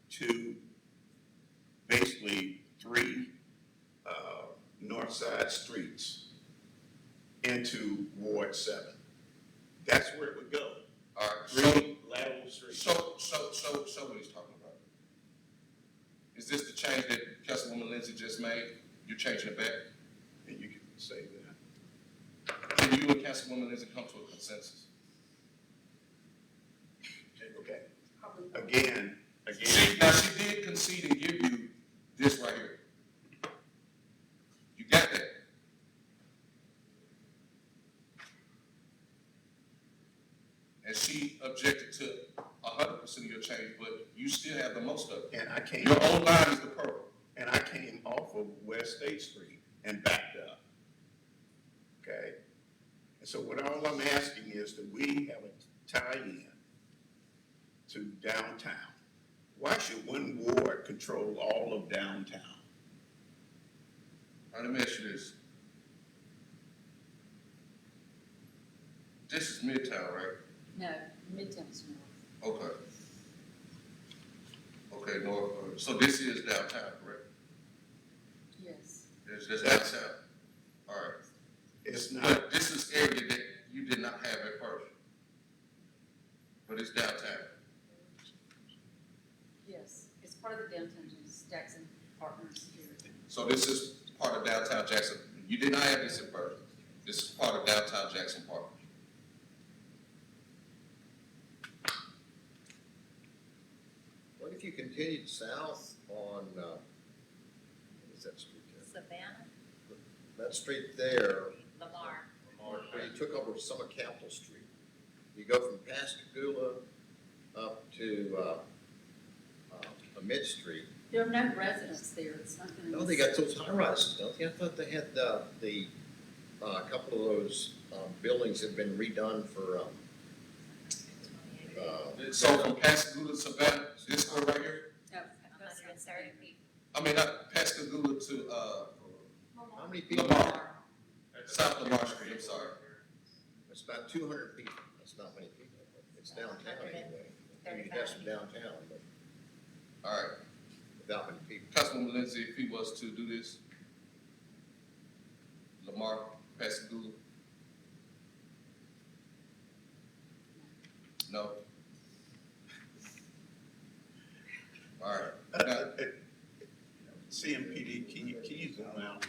2, basically 3 north side streets into Ward 7. That's where it would go. All right. 3 lateral streets. So what he's talking about? Is this the change that Councilwoman Lindsay just made? You're changing it back? And you can say that. Can you and Councilwoman Lindsay come to a consensus? Okay. Again. Now, she did concede and give you this right here. You got that? And she objected to 100% of your change, but you still have the most of it. And I came. Your own line is the purple. And I came off of West State Street and backed up. Okay? And so all I'm asking is that we have a tie-in to downtown. Why should one ward control all of downtown? All right, let me ask you this. This is Midtown, right? No, Midtown's north. Okay. Okay, north, so this is downtown, correct? Yes. This downtown? All right. It's not, But this is area that you did not have at first. But it's downtown. Yes, it's part of the downtown Jackson Partners here. So this is part of downtown Jackson. You did not have this at first. This is part of downtown Jackson Park. What if you continued south on, what is that street there? Savannah, That street there, Lamar. where you took over some of Capitol Street. You go from Pascagoula up to, Mid Street. There are no residents there, it's not gonna. No, they got those high rises, don't they? I thought they had, a couple of those, buildings had been redone for, So from Pascagoula to Savannah, this one right here? No, 130 people. I mean, not Pascagoula to, how many people? Lamar, South Lamar Street, I'm sorry. It's about 200 people. That's not many people, but it's downtown anyway. You have some downtown, but All right. without many people. Councilwoman Lindsay, if he was to do this, Lamar, Pascagoula? No? All right. Now, CMPD, can you zoom out?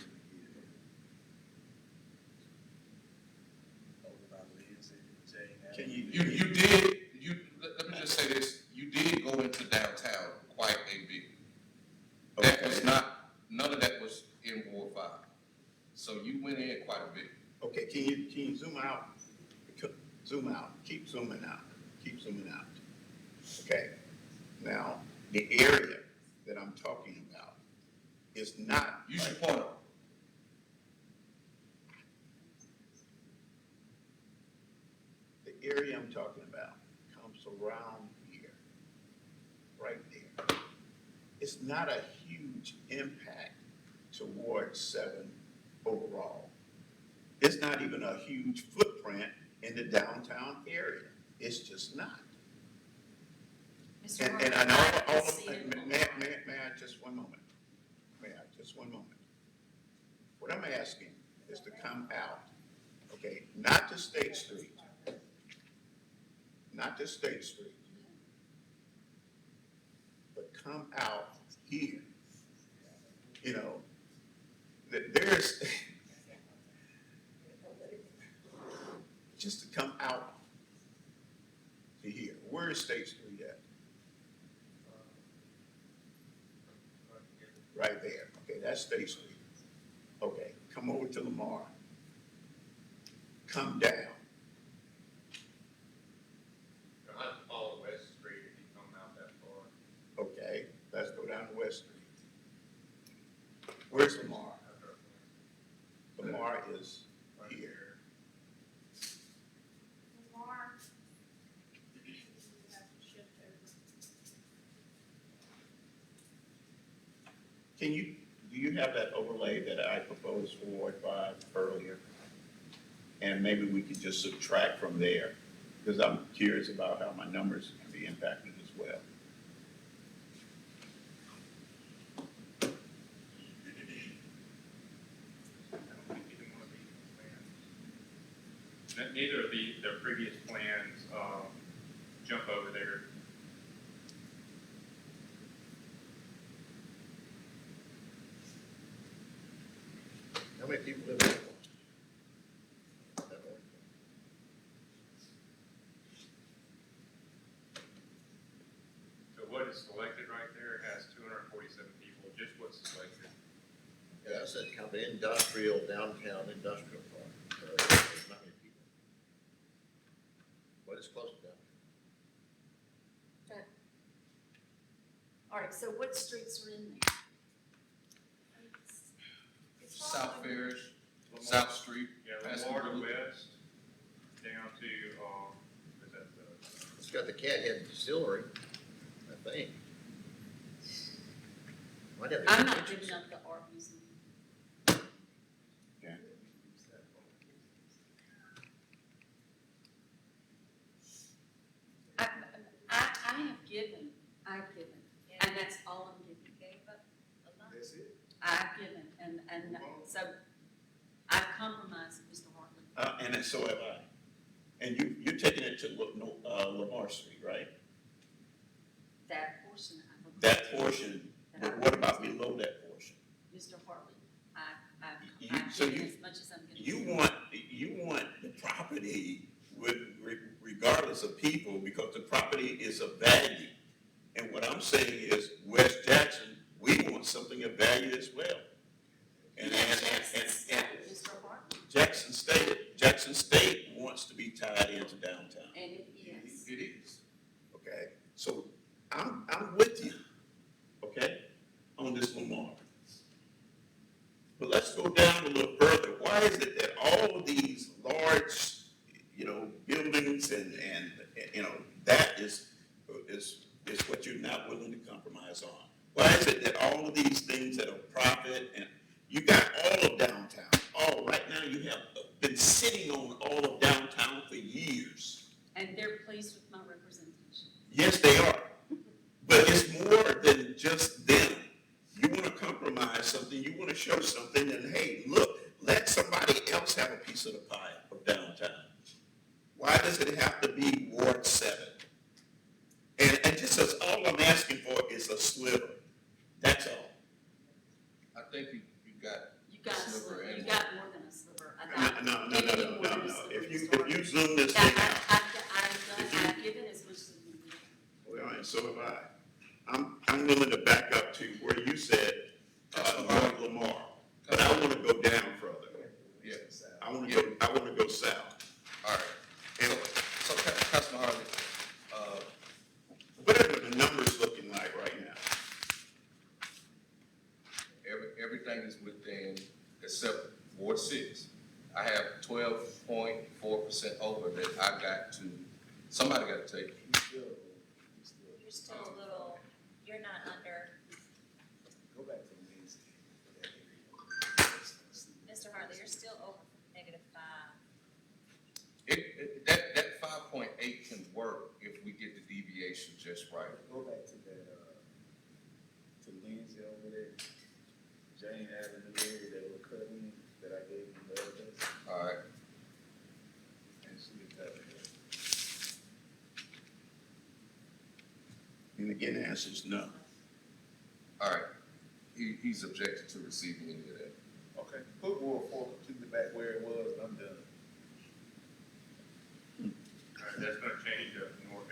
Can you? let me just say this, you did go into downtown quite a bit. That was not, none of that was in Ward 5. So you went in quite a bit. Okay, can you zoom out? Zoom out, keep zooming out, keep zooming out. Okay, now, the area that I'm talking about is not. You should point up. The area I'm talking about comes around here, right there. It's not a huge impact towards 7 overall. It's not even a huge footprint in the downtown area. It's just not. Mr. And I Martin, know, I can see it. may I, just one moment? May I, just one moment? What I'm asking is to come out, okay, not to State Street, not to State Street, but come out here. You know, there's, just to come out to here. Where is State Street at? Right there. Okay, that's State Street. Okay, come over to Lamar. Come down. You'll have to follow West Street if you come out that far. Okay, let's go down to West Street. Where's Lamar? Lamar is here. Lamar. You have to shift over. Do you have that overlay that I proposed for Ward 5 earlier? And maybe we could just subtract from there, because I'm curious about how my numbers can be impacted as well. Neither of their previous plans, jump over there. How many people live in that one? So what is selected right there has 247 people, just what's selected. Yeah, I said kind of industrial, downtown industrial park. There's not many people. But it's close to downtown. All right, so what streets are in there? It's all South in- Farish, South Street, Yeah, Lamar to Pascagoula. west, down to, is that the? It's got the Cat Head Distillery, I think. Might have I'm not pictures. giving up the art museum. I, I've given, and that's all I'm giving. Gave up a lot. That's it. I've given, and so I've compromised, Mr. Hartley. And so have I. And you're taking it to Lamar Street, right? That portion I've. That portion, but what about below that portion? Mr. Hartley, You- I've so given you- as much as I'm giving. You want the property regardless of people, because the property is of value. And what I'm saying is, West Jackson, we want something of value as well. And Mr. Hartley, Jackson State wants to be tied into downtown. and it is. It is. Okay, so I'm with you, okay, on this Lamar. But let's go down a little further. Why is it that all of these large, buildings and that is what you're not willing to compromise on? Why is it that all of these things that are profit, and you got all of downtown, right now you have been sitting on all of downtown for years. And they're pleased with my representation. Yes, they are. But it's more than just them. You want to compromise something, you want to show something, and hey, look, let somebody else have a piece of the pie of downtown. Why does it have to be Ward 7? And just as all I'm asking for is a sliver. That's all. I think you got. You got a Sliver sliver, and- you got more than a sliver. I got. No. Give me more than a sliver, If Mr. Hartley. you zoom this Yeah, thing out, I've given as much as you can. well, and so have I. I'm willing to back up to where you said, North Lamar. But I want to go down further. Yeah. I want to go south. All right. So Councilman Hartley, What are the numbers looking like right now? everything is within, except Ward 6. I have 12.4% over that I got to, somebody got to take. You're still a little, you're not under, Go back to Wednesday. Mr. Hartley, you're still over -5. That 5.8 can work if we get the deviation just right. Go back to that, to Lindsay over there, Jane Avenue area that we're cutting, that I gave you the other day. All right. And see if that, And again, the answer is no. All right. He's objected to receiving any of that. okay, put Ward 4 completely back where it was, and I'm done. All right, that's gonna change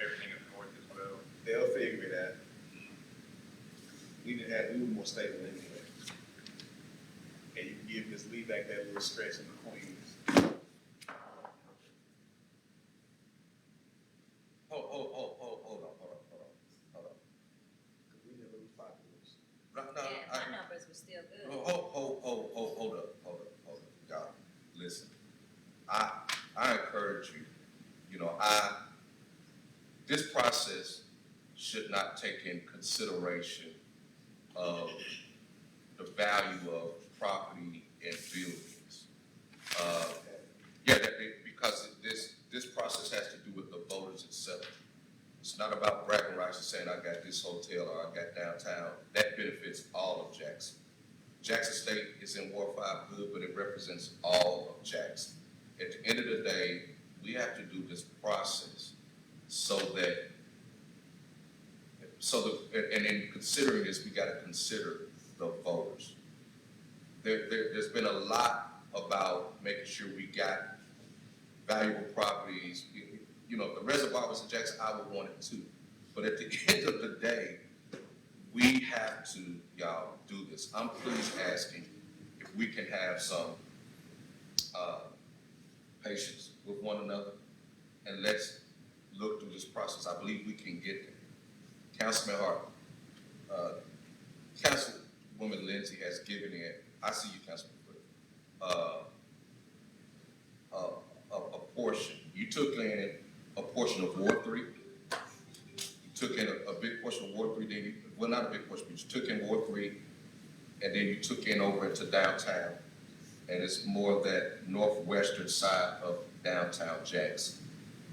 everything up north as well. They'll figure it out. We were more stable anyway. And you can give Ms. Lee back that little stretch in the Queens. Hold on. Cause we never lose population. No, Yeah, my numbers were still good. hold up. Y'all, listen. I encourage you, this process should not take in consideration of the value of property and buildings. Because this process has to do with the voters itself. It's not about bragging rights and saying, I got this hotel or I got downtown. That benefits all of Jackson. Jackson State is in Ward 5 good, but it represents all of Jackson. At the end of the day, we have to do this process and in considering this, we gotta consider the voters. There's been a lot about making sure we got valuable properties. If the reservoir was in Jackson, I would want it too. But at the end of the day, we have to, y'all, do this. I'm please asking if we can have some patience with one another, and let's look through this process. I believe we can get there. Councilman Hart, Councilwoman Lindsay has given it, I see you, Councilman Foote, a portion. You took in a portion of Ward 3. You took in a big portion of Ward 3, not a big portion, but you took in Ward 3, and then you took in over into downtown, and it's more that northwestern side of downtown Jackson,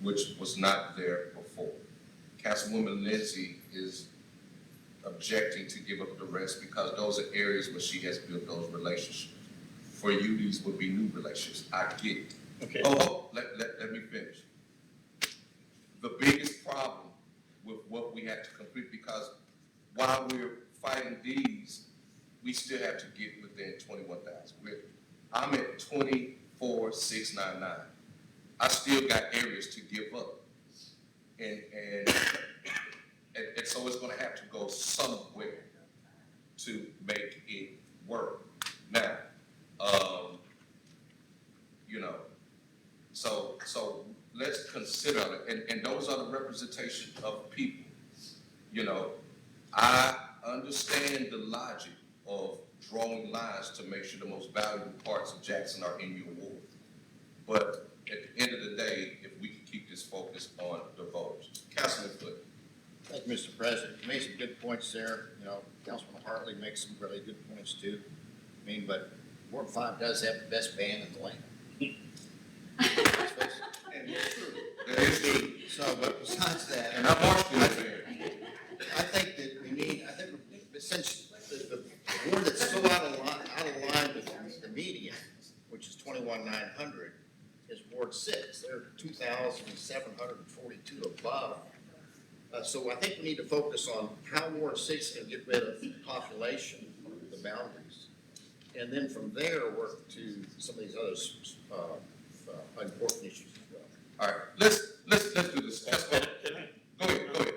which was not there before. Councilwoman Lindsay is objecting to give up the rest because those are areas where she has built those relationships. For you, these would be new relationships. I get it. Okay. Oh, let me finish. The biggest problem with what we have to complete, because while we're fighting these, we still have to get within 21,000. I'm at 24,699. I still got areas to give up. And so it's gonna have to go somewhere to make it work. Now, you know, so let's consider it, and those are the representation of people. You know, I understand the logic of drawing lines to make sure the most valuable parts of Jackson are in your ward. But at the end of the day, if we can keep this focused on the voters. Councilman Foot. Thank you, Mr. President. You made some good points there. You know, Councilman Hartley makes some really good points too. I mean, but Ward 5 does have the best band in the land. And it's true. That is true. So, but besides that, And I marched in that band. I think that we need, since the ward that's so out of line with the median, which is 21,900, is Ward 6. They're 2,742 above. So I think we need to focus on how Ward 6 can get rid of population, the boundaries. And then from there, work to some of these other important issues as well. All right, let's do this. Go ahead,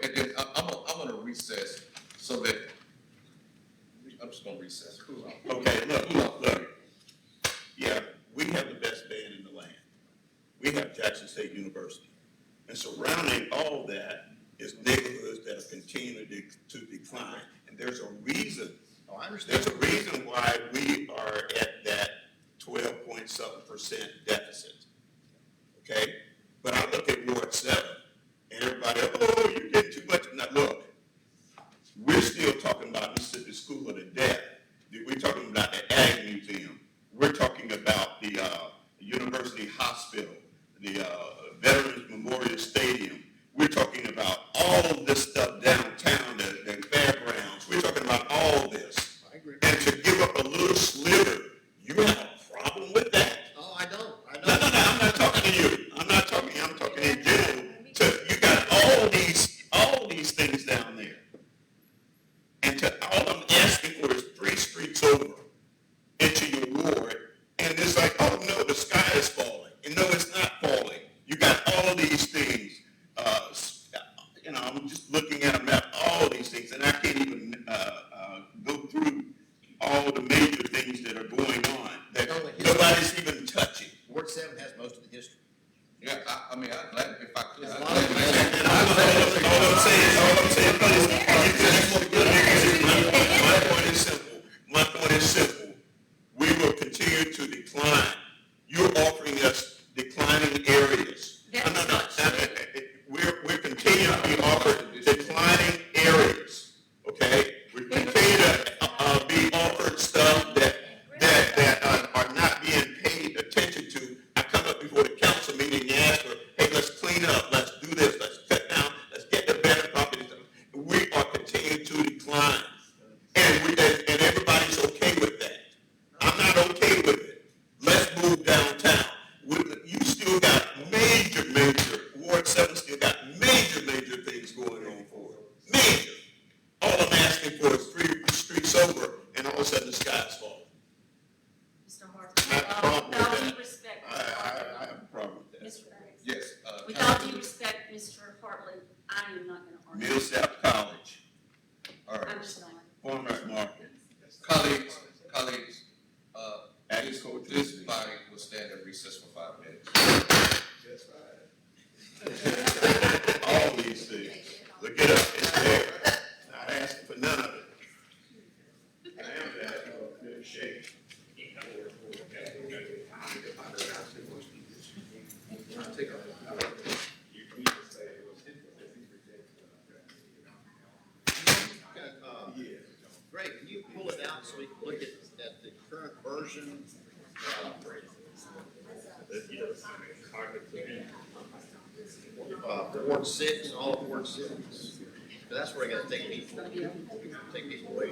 and then I'm gonna recess so that, I'm just gonna recess. Okay, look. Yeah, we have the best band in the land. We have Jackson State University. And surrounding all that is neighborhoods that are continuing to decline. And there's a reason. Oh, I understand. There's a reason why we are at that 12.7% deficit. Okay? But I look at Ward 7, and everybody, oh, you're getting too much. Now, look, we're still talking about Mississippi School of the Deaf. We're talking about the Ag Museum. We're talking about the University Hospital, the Veterans Memorial Stadium. We're talking about all of this stuff downtown, the fairgrounds. We're talking about all this. I agree. And to give up a little sliver, you have a problem with that? Oh, I don't. No, I'm not talking to you. I'm talking in general. You got all these things down there. And all I'm asking for is 3 streets over into your ward. And it's like, oh no, the sky is falling. And no, it's not falling. You got all of these things. I'm just looking at a map, all these things, and I can't even go through all the major things that are going on that nobody's even touching. Ward 7 has most of the history. Yeah, I'd glad if I could. There's a I'd lot glad of- to- And all I'm saying, my point is simple. We will continue to decline. You're offering us declining areas. No. We're continuing to be offered declining areas, okay? We continue to be offered stuff that are not being paid attention to. I come up before the council meeting and ask for, hey, let's clean up, let's do this, let's cut down, let's get the better properties. We are continuing to decline. And everybody's okay with that. I'm not okay with it. Let's move downtown. You still got major, Ward 7 still got major things going on for it. Major. All I'm asking for is 3 streets over, and all of a sudden the sky's falling. Mr. I have a problem Hartley, with all with due that. respect, I have a problem with that. Mr. Hartley, Yes. with all due respect, Mr. Hartley, I am not gonna argue. Middle College, All right. I'm just not. former market. Colleagues, Agriculture. this body will stand in recess for 5 minutes. All these things. Look it up, it's there. Not asking for none of it. I am asking for a fair shake. Greg, can you pull it out so we can look at the current version? Ward 6, all of Ward 6. But that's where I gotta take people away.